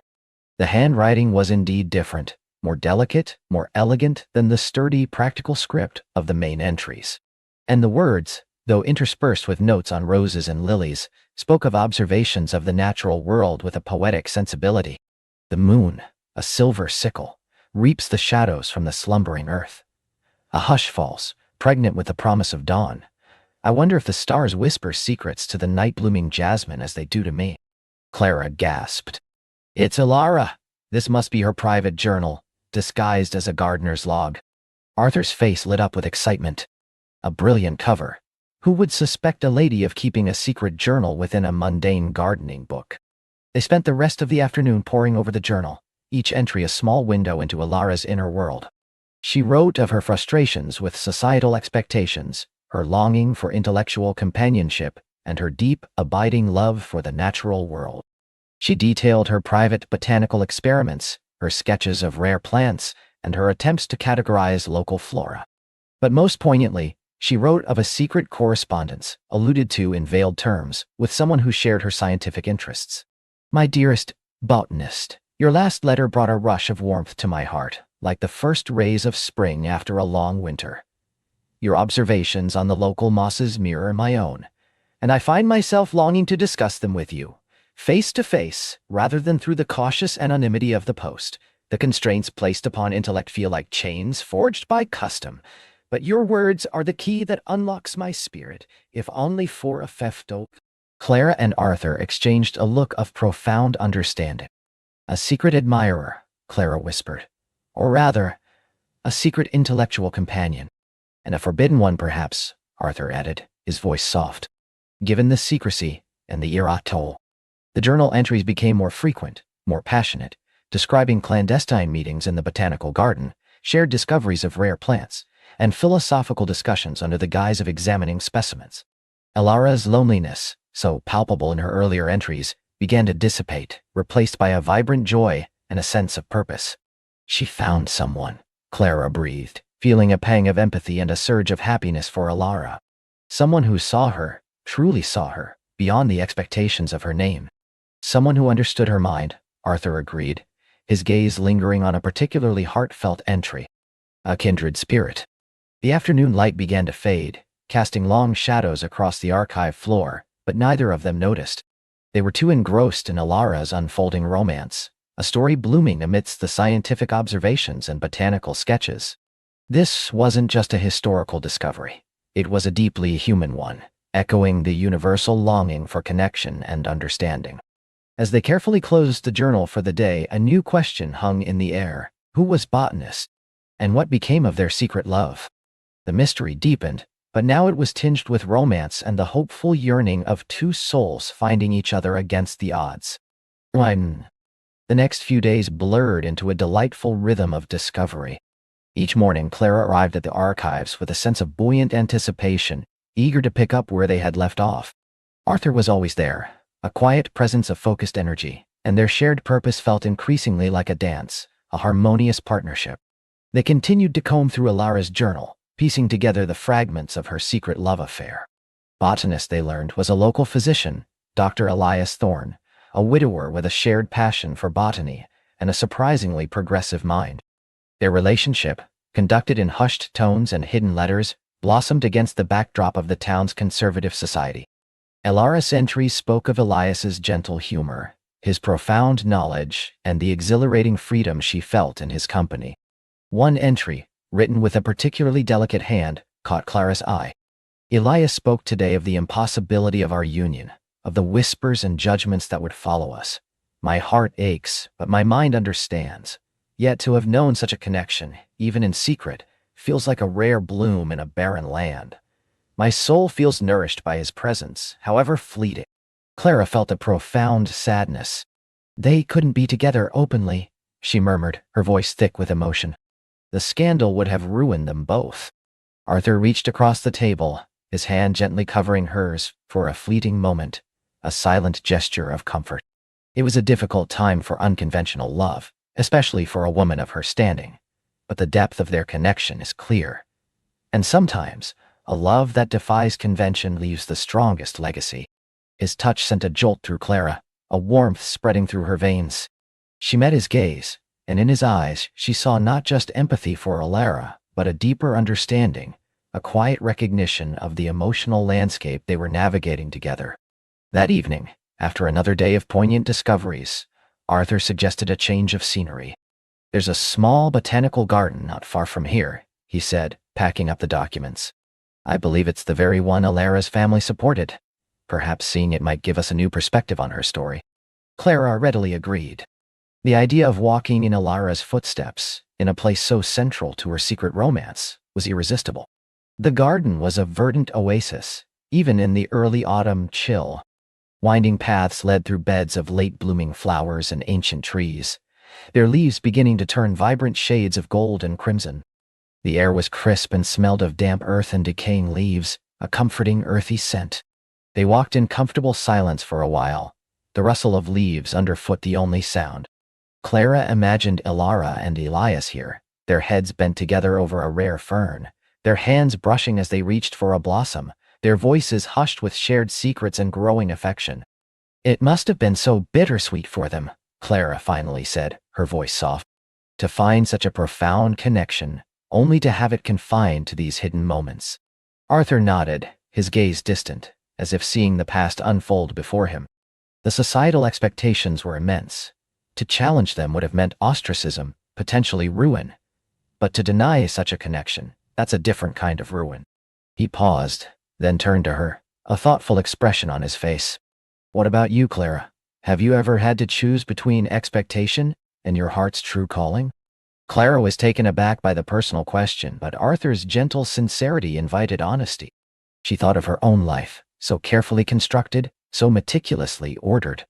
The handwriting was indeed different, more delicate, more elegant than the sturdy, practical script of the main entries. And the words, though interspersed with notes on roses and lilies, spoke of observations of the natural world with a poetic sensibility. "The moon, a silver sickle, reaps the shadows from the slumbering earth. A hush falls, pregnant with the promise of dawn. I wonder if the stars whisper secrets to the night-blooming jasmine as they do to me." Clara gasped. "It's Clara! This must be her private journal, disguised as a gardener's log." Arthur's face lit up with excitement. A brilliant cover. Who would suspect a lady of keeping a secret journal within a mundane gardening book? They spent the rest of the afternoon poring over the journal, each entry a small window into Alara's inner world. She wrote of her frustrations with societal expectations, her longing for intellectual companionship, and her deep, abiding love for the natural world. She detailed her private botanical experiments, her sketches of rare plants, and her attempts to categorize local flora. But most poignantly, she wrote of a secret correspondence, alluded to in veiled terms, with someone who shared her scientific interests. "My dearest botanist, your last letter brought a rush of warmth to my heart, like the first rays of spring after a long winter. Your observations on the local mosses mirror my own, and I find myself longing to discuss them with you, face to face, rather than through the cautious anonymity of the post. The constraints placed upon intellect feel like chains forged by custom. But your words are the key that unlocks my spirit, if only for a fefto." Clara and Arthur exchanged a look of profound understanding. "A secret admirer," Clara whispered. "Or rather, a secret intellectual companion. And a forbidden one, perhaps," Arthur added, his voice soft. Given the secrecy and the irritol, the journal entries became more frequent, more passionate, describing clandestine meetings in the botanical garden, shared discoveries of rare plants, and philosophical discussions under the guise of examining specimens. Alara's loneliness, so palpable in her earlier entries, began to dissipate, replaced by a vibrant joy and a sense of purpose. "She found someone," Clara breathed, feeling a pang of empathy and a surge of happiness for Clara. Someone who saw her, truly saw her, beyond the expectations of her name. Someone who understood her mind, Arthur agreed, his gaze lingering on a particularly heartfelt entry. A kindred spirit. The afternoon light began to fade, casting long shadows across the archive floor, but neither of them noticed. They were too engrossed in Alara's unfolding romance, a story blooming amidst the scientific observations and botanical sketches. This wasn't just a historical discovery. It was a deeply human one, echoing the universal longing for connection and understanding. As they carefully closed the journal for the day, a new question hung in the air. Who was botanist? And what became of their secret love? The mystery deepened, but now it was tinged with romance and the hopeful yearning of two souls finding each other against the odds. The next few days blurred into a delightful rhythm of discovery. Each morning, Clara arrived at the archives with a sense of buoyant anticipation, eager to pick up where they had left off. Arthur was always there, a quiet presence of focused energy, and their shared purpose felt increasingly like a dance, a harmonious partnership. They continued to comb through Alara's journal, piecing together the fragments of her secret love affair. Botanist, they learned, was a local physician, Dr. Elias Thorne, a widower with a shared passion for botany and a surprisingly progressive mind. Their relationship, conducted in hushed tones and hidden letters, blossomed against the backdrop of the town's conservative society. Alara's entries spoke of Elias's gentle humor, his profound knowledge, and the exhilarating freedom she felt in his company. One entry, written with a particularly delicate hand, caught Clara's eye. "Elias spoke today of the impossibility of our union, of the whispers and judgments that would follow us. My heart aches, but my mind understands. Yet to have known such a connection, even in secret, feels like a rare bloom in a barren land. My soul feels nourished by his presence, however fleeting." Clara felt a profound sadness. They couldn't be together openly, she murmured, her voice thick with emotion. The scandal would have ruined them both. Arthur reached across the table, his hand gently covering hers for a fleeting moment, a silent gesture of comfort. It was a difficult time for unconventional love, especially for a woman of her standing, but the depth of their connection is clear. And sometimes, a love that defies convention leaves the strongest legacy. His touch sent a jolt through Clara, a warmth spreading through her veins. She met his gaze, and in his eyes she saw not just empathy for Clara, but a deeper understanding, a quiet recognition of the emotional landscape they were navigating together. That evening, after another day of poignant discoveries, Arthur suggested a change of scenery. "There's a small botanical garden not far from here," he said, packing up the documents. "I believe it's the very one Clara's family supported. Perhaps seeing it might give us a new perspective on her story." Clara readily agreed. The idea of walking in Clara's footsteps, in a place so central to her secret romance, was irresistible. The garden was a verdant oasis, even in the early autumn chill. Winding paths led through beds of late-blooming flowers and ancient trees, their leaves beginning to turn vibrant shades of gold and crimson. The air was crisp and smelled of damp earth and decaying leaves, a comforting earthy scent. They walked in comfortable silence for a while, the rustle of leaves underfoot the only sound. Clara imagined Clara and Elias here, their heads bent together over a rare fern, their hands brushing as they reached for a blossom, their voices hushed with shared secrets and growing affection. "It must have been so bittersweet for them," Clara finally said, her voice soft. "To find such a profound connection, only to have it confined to these hidden moments." Arthur nodded, his gaze distant, as if seeing the past unfold before him. The societal expectations were immense. To challenge them would have meant ostracism, potentially ruin. But to deny such a connection, that's a different kind of ruin. He paused, then turned to her, a thoughtful expression on his face. "What about you, Clara? Have you ever had to choose between expectation and your heart's true calling?" Clara was taken aback by the personal question, but Arthur's gentle sincerity invited honesty. She thought of her own life, so carefully constructed, so meticulously ordered.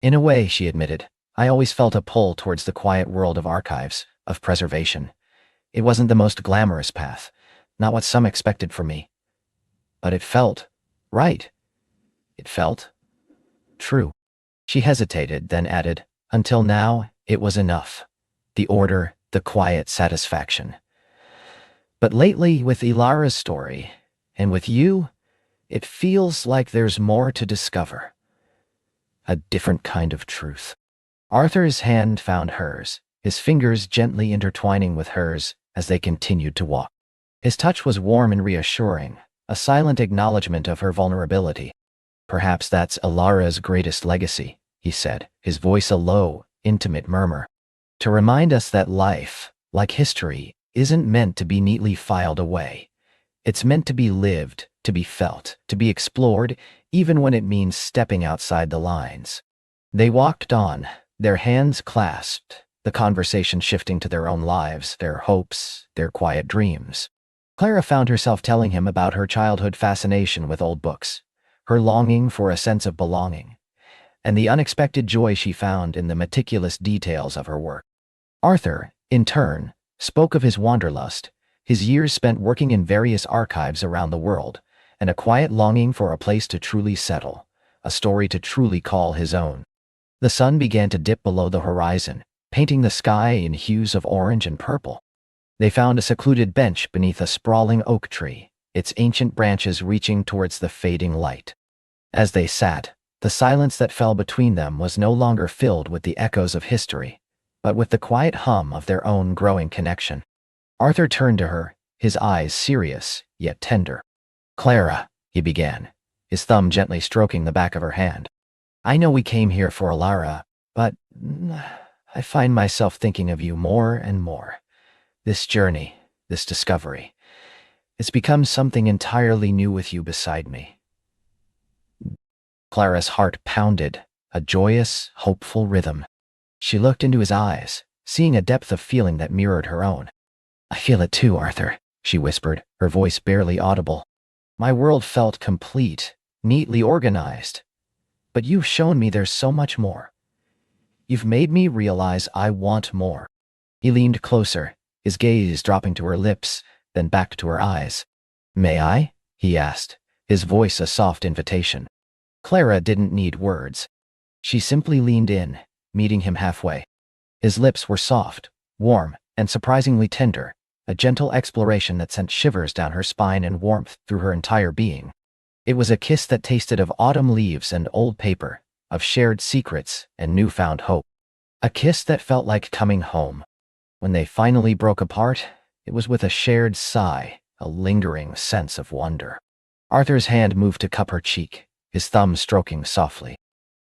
"In a way," she admitted, "I always felt a pull towards the quiet world of archives, of preservation. It wasn't the most glamorous path, not what some expected from me. But it felt right. It felt true." She hesitated, then added, "Until now, it was enough. The order, the quiet satisfaction. But lately, with Ilara's story, and with you, it feels like there's more to discover. A different kind of truth." Arthur's hand found hers, his fingers gently intertwining with hers as they continued to walk. His touch was warm and reassuring, a silent acknowledgement of her vulnerability. "Perhaps that's Ilara's greatest legacy," he said, his voice a low, intimate murmur. "To remind us that life, like history, isn't meant to be neatly filed away. It's meant to be lived, to be felt, to be explored, even when it means stepping outside the lines." They walked on, their hands clasped, the conversation shifting to their own lives, their hopes, their quiet dreams. Clara found herself telling him about her childhood fascination with old books, her longing for a sense of belonging, and the unexpected joy she found in the meticulous details of her work. Arthur, in turn, spoke of his wanderlust, his years spent working in various archives around the world, and a quiet longing for a place to truly settle, a story to truly call his own. The sun began to dip below the horizon, painting the sky in hues of orange and purple. They found a secluded bench beneath a sprawling oak tree, its ancient branches reaching towards the fading light. As they sat, the silence that fell between them was no longer filled with the echoes of history, but with the quiet hum of their own growing connection. Arthur turned to her, his eyes serious, yet tender. "Clara," he began, his thumb gently stroking the back of her hand. "I know we came here for Clara, but I find myself thinking of you more and more. This journey, this discovery, it's become something entirely new with you beside me." Clara's heart pounded, a joyous, hopeful rhythm. She looked into his eyes, seeing a depth of feeling that mirrored her own. "I feel it too, Arthur," she whispered, her voice barely audible. "My world felt complete, neatly organized. But you've shown me there's so much more. You've made me realize I want more. He leaned closer, his gaze dropping to her lips, then back to her eyes. May I? He asked, his voice a soft invitation. Clara didn't need words. She simply leaned in, meeting him halfway. His lips were soft, warm, and surprisingly tender, a gentle exploration that sent shivers down her spine and warmth through her entire being. It was a kiss that tasted of autumn leaves and old paper, of shared secrets and newfound hope. A kiss that felt like coming home. When they finally broke apart, it was with a shared sigh, a lingering sense of wonder. Arthur's hand moved to cup her cheek, his thumb stroking softly.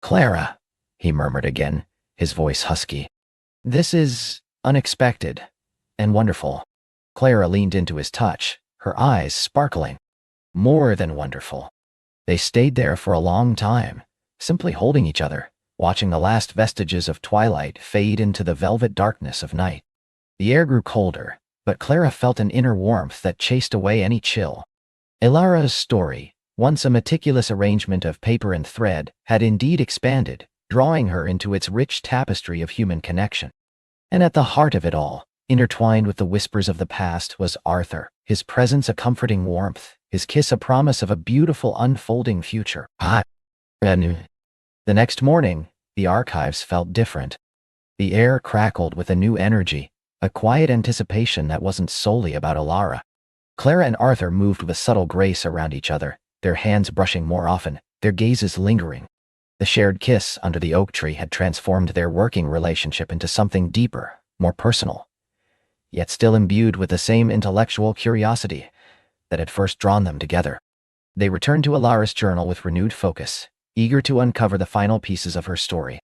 Clara, he murmured again, his voice husky. This is unexpected and wonderful. Clara leaned into his touch, her eyes sparkling. More than wonderful. They stayed there for a long time, simply holding each other, watching the last vestiges of twilight fade into the velvet darkness of night. The air grew colder, but Clara felt an inner warmth that chased away any chill. Ilara's story, once a meticulous arrangement of paper and thread, had indeed expanded, drawing her into its rich tapestry of human connection. And at the heart of it all, intertwined with the whispers of the past, was Arthur, his presence a comforting warmth, his kiss a promise of a beautiful unfolding future. The next morning, the archives felt different. The air crackled with a new energy, a quiet anticipation that wasn't solely about Ilara. Clara and Arthur moved with a subtle grace around each other, their hands brushing more often, their gazes lingering. The shared kiss under the oak tree had transformed their working relationship into something deeper, more personal, yet still imbued with the same intellectual curiosity that had first drawn them together. They returned to Ilara's journal with renewed focus, eager to uncover the final pieces of her story.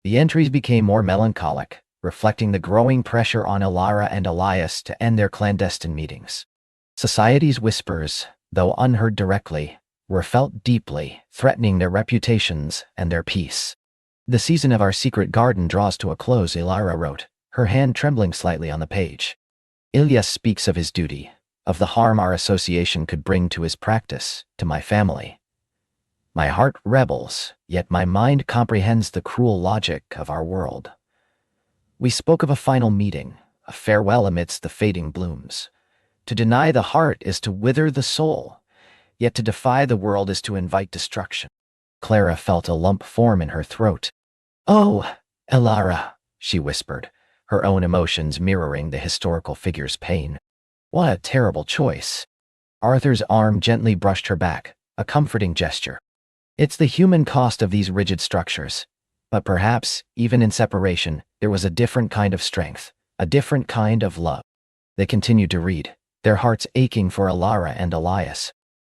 The entries became more melancholic, reflecting the growing pressure on Ilara and Elias to end their clandestine meetings. Society's whispers, though unheard directly, were felt deeply, threatening their reputations and their peace. The season of our secret garden draws to a close, Ilara wrote, her hand trembling slightly on the page. Ilyas speaks of his duty, of the harm our association could bring to his practice, to my family. My heart rebels, yet my mind comprehends the cruel logic of our world. We spoke of a final meeting, a farewell amidst the fading blooms. To deny the heart is to wither the soul, yet to defy the world is to invite destruction. Clara felt a lump form in her throat. Oh, Ilara, she whispered, her own emotions mirroring the historical figure's pain. What a terrible choice. Arthur's arm gently brushed her back, a comforting gesture. It's the human cost of these rigid structures. But perhaps, even in separation, there was a different kind of strength, a different kind of love. They continued to read, their hearts aching for Ilara and Elias.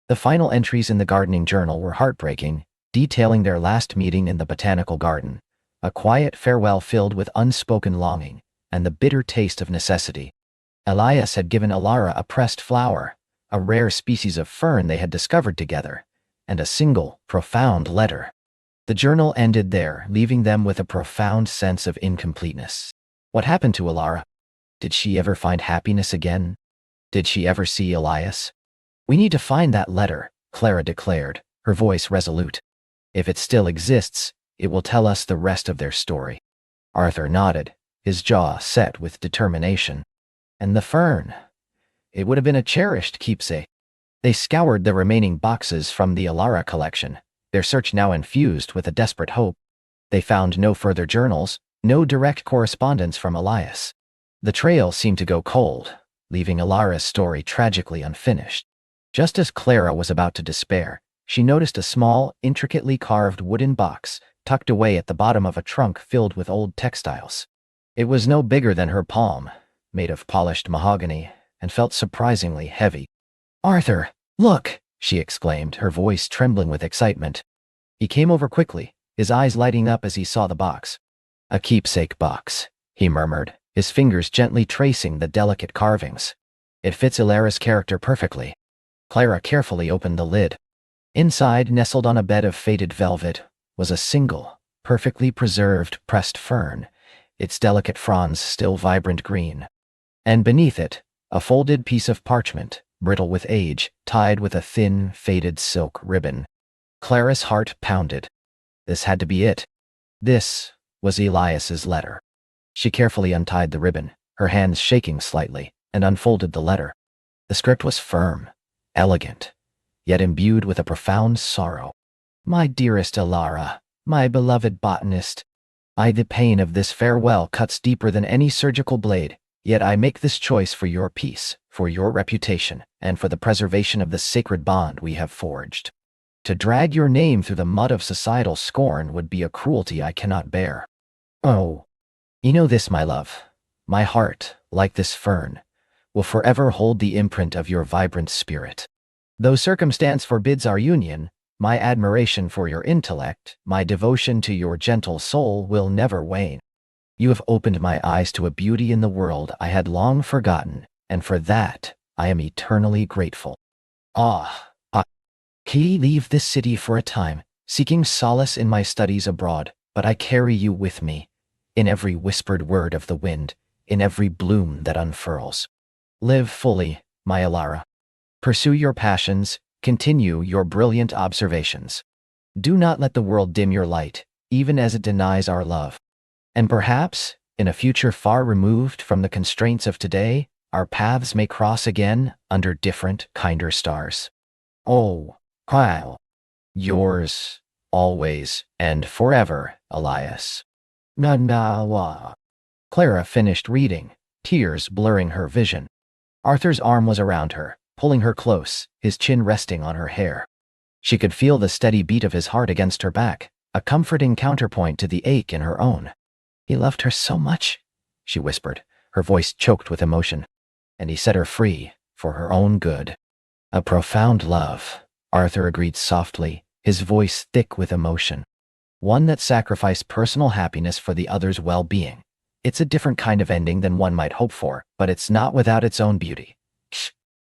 The final entries in the gardening journal were heartbreaking, detailing their last meeting in the botanical garden, a quiet farewell filled with unspoken longing, and the bitter taste of necessity. Elias had given Ilara a pressed flower, a rare species of fern they had discovered together, and a single, profound letter. The journal ended there, leaving them with a profound sense of incompleteness. What happened to Ilara? Did she ever find happiness again? Did she ever see Elias? We need to find that letter, Clara declared, her voice resolute. If it still exists, it will tell us the rest of their story. Arthur nodded, his jaw set with determination. And the fern? It would have been a cherished keepsake. They scoured the remaining boxes from the Ilara collection, their search now infused with a desperate hope. They found no further journals, no direct correspondence from Elias. The trail seemed to go cold, leaving Ilara's story tragically unfinished. Just as Clara was about to despair, she noticed a small, intricately carved wooden box tucked away at the bottom of a trunk filled with old textiles. It was no bigger than her palm, made of polished mahogany, and felt surprisingly heavy. "Arthur, look!" she exclaimed, her voice trembling with excitement. He came over quickly, his eyes lighting up as he saw the box. "A keepsake box," he murmured, his fingers gently tracing the delicate carvings. "It fits Ilara's character perfectly." Clara carefully opened the lid. Inside, nestled on a bed of faded velvet, was a single, perfectly preserved pressed fern, its delicate fronds still vibrant green. And beneath it, a folded piece of parchment, brittle with age, tied with a thin, faded silk ribbon. Clara's heart pounded. This had to be it. This was Elias's letter. She carefully untied the ribbon, her hands shaking slightly, and unfolded the letter. The script was firm, elegant, yet imbued with a profound sorrow. My dearest Clara, my beloved botanist, the pain of this farewell cuts deeper than any surgical blade, yet I make this choice for your peace, for your reputation, and for the preservation of the sacred bond we have forged. To drag your name through the mud of societal scorn would be a cruelty I cannot bear. Oh, you know this, my love. My heart, like this fern, will forever hold the imprint of your vibrant spirit. Though circumstance forbids our union, my admiration for your intellect, my devotion to your gentle soul will never wane. You have opened my eyes to a beauty in the world I had long forgotten, and for that I am eternally grateful. I leave this city for a time, seeking solace in my studies abroad, but I carry you with me, in every whispered word of the wind, in every bloom that unfurls. Live fully, my Clara. Pursue your passions, continue your brilliant observations. Do not let the world dim your light, even as it denies our love. And perhaps, in a future far removed from the constraints of today, our paths may cross again under different, kinder stars. Oh, wow. Yours, always and forever, Elias. Clara finished reading, tears blurring her vision. Arthur's arm was around her, pulling her close, his chin resting on her hair. She could feel the steady beat of his heart against her back, a comforting counterpoint to the ache in her own. He loved her so much, she whispered, her voice choked with emotion. And he set her free, for her own good. A profound love, Arthur agreed softly, his voice thick with emotion. One that sacrificed personal happiness for the other's well-being. It's a different kind of ending than one might hope for, but it's not without its own beauty.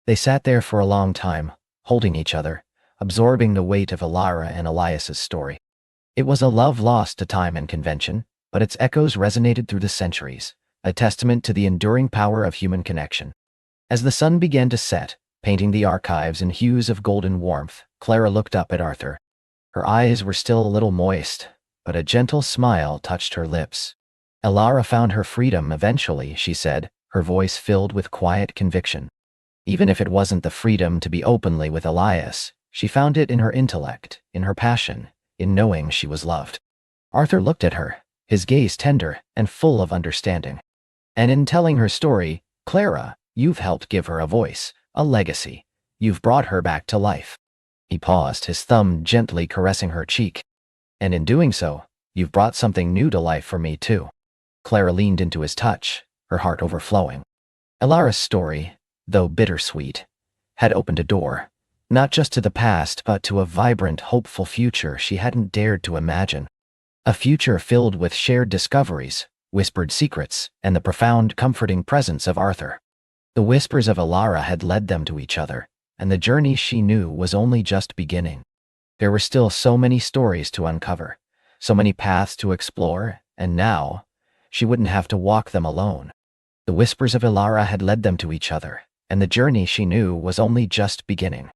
They sat there for a long time, holding each other, absorbing the weight of Clara and Elias's story. It was a love lost to time and convention, but its echoes resonated through the centuries, a testament to the enduring power of human connection. As the sun began to set, painting the archives in hues of golden warmth, Clara looked up at Arthur. Her eyes were still a little moist, but a gentle smile touched her lips. Clara found her freedom eventually, she said, her voice filled with quiet conviction. Even if it wasn't the freedom to be openly with Elias, she found it in her intellect, in her passion, in knowing she was loved. Arthur looked at her, his gaze tender and full of understanding. And in telling her story, Clara, you've helped give her a voice, a legacy. You've brought her back to life. He paused, his thumb gently caressing her cheek. And in doing so, you've brought something new to life for me too. Clara leaned into his touch, her heart overflowing. Clara's story, though bittersweet, had opened a door, not just to the past but to a vibrant, hopeful future she hadn't dared to imagine. A future filled with shared discoveries, whispered secrets, and the profound, comforting presence of Arthur. The whispers of Clara had led them to each other, and the journey she knew was only just beginning. There were still so many stories to uncover, so many paths to explore, and now, she wouldn't have to walk them alone. The whispers of Clara had led them to each other, and the journey she knew was only just beginning.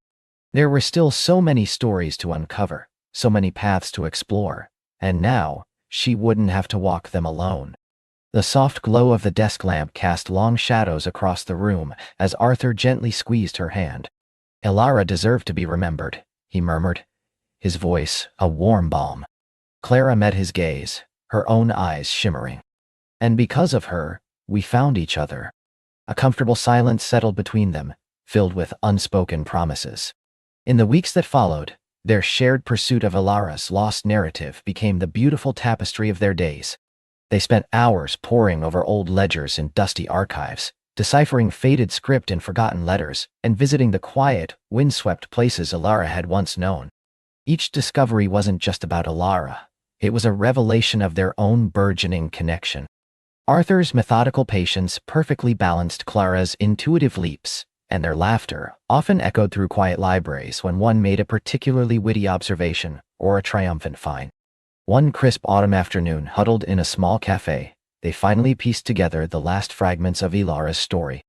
There were still so many stories to uncover, so many paths to explore, and now, she wouldn't have to walk them alone. The soft glow of the desk lamp cast long shadows across the room as Arthur gently squeezed her hand. Clara deserved to be remembered, he murmured, his voice a warm balm. Clara met his gaze, her own eyes shimmering. And because of her, we found each other. A comfortable silence settled between them, filled with unspoken promises. In the weeks that followed, their shared pursuit of Clara's lost narrative became the beautiful tapestry of their days. They spent hours poring over old ledgers and dusty archives, deciphering faded script and forgotten letters, and visiting the quiet, windswept places Clara had once known. Each discovery wasn't just about Clara. It was a revelation of their own burgeoning connection. Arthur's methodical patience perfectly balanced Clara's intuitive leaps, and their laughter often echoed through quiet libraries when one made a particularly witty observation or a triumphant find. One crisp autumn afternoon, huddled in a small cafe, they finally pieced together the last fragments of Clara's story.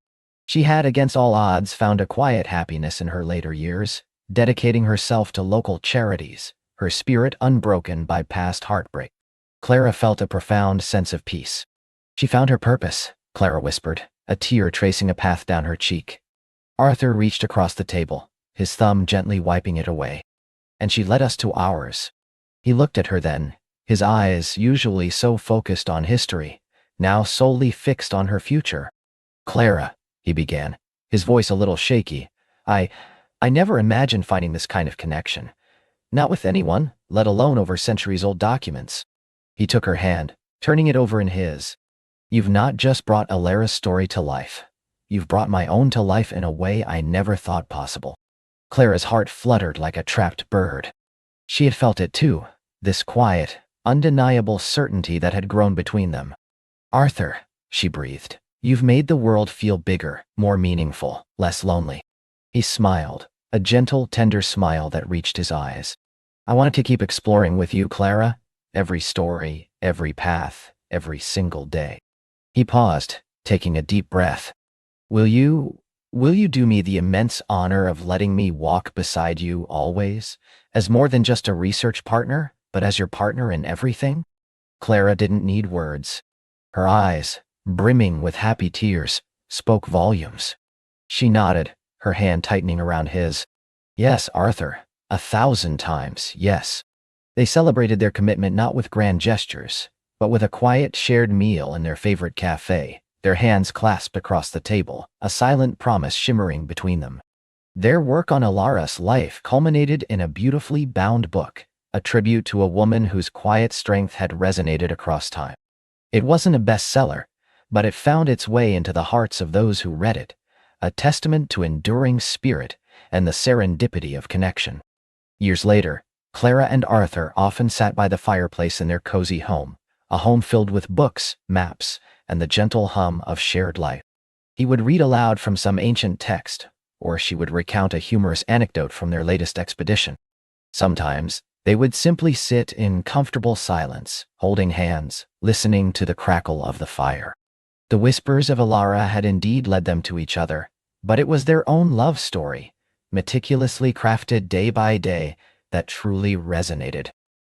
She had, against all odds, found a quiet happiness in her later years, dedicating herself to local charities, her spirit unbroken by past heartbreak. Clara felt a profound sense of peace. She found her purpose, Clara whispered, a tear tracing a path down her cheek. Arthur reached across the table, his thumb gently wiping it away. And she led us to ours. He looked at her then, his eyes, usually so focused on history, now solely fixed on her future. Clara, he began, his voice a little shaky, I never imagined finding this kind of connection. Not with anyone, let alone over centuries-old documents. He took her hand, turning it over in his. You've not just brought Alara's story to life. You've brought my own to life in a way I never thought possible. Clara's heart fluttered like a trapped bird. She had felt it too, this quiet, undeniable certainty that had grown between them. Arthur, she breathed, you've made the world feel bigger, more meaningful, less lonely. He smiled, a gentle, tender smile that reached his eyes. I wanted to keep exploring with you, Clara, every story, every path, every single day. He paused, taking a deep breath. Will you do me the immense honor of letting me walk beside you always, as more than just a research partner, but as your partner in everything? Clara didn't need words. Her eyes, brimming with happy tears, spoke volumes. She nodded, her hand tightening around his. Yes, Arthur, 1,000 times, yes. They celebrated their commitment not with grand gestures, but with a quiet shared meal in their favorite cafe, their hands clasped across the table, a silent promise shimmering between them. Their work on Alara's life culminated in a beautifully bound book, a tribute to a woman whose quiet strength had resonated across time. It wasn't a bestseller, but it found its way into the hearts of those who read it, a testament to enduring spirit and the serendipity of connection. Years later, Clara and Arthur often sat by the fireplace in their cozy home, a home filled with books, maps, and the gentle hum of shared life. He would read aloud from some ancient text, or she would recount a humorous anecdote from their latest expedition. Sometimes, they would simply sit in comfortable silence, holding hands, listening to the crackle of the fire. The whispers of Alara had indeed led them to each other, but it was their own love story, meticulously crafted day by day, that truly resonated.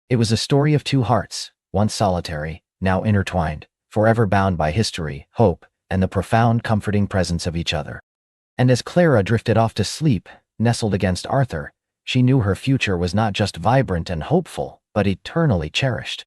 It was a story of two hearts, once solitary, now intertwined, forever bound by history, hope, and the profound comforting presence of each other. And as Clara drifted off to sleep, nestled against Arthur, she knew her future was not just vibrant and hopeful, but eternally cherished.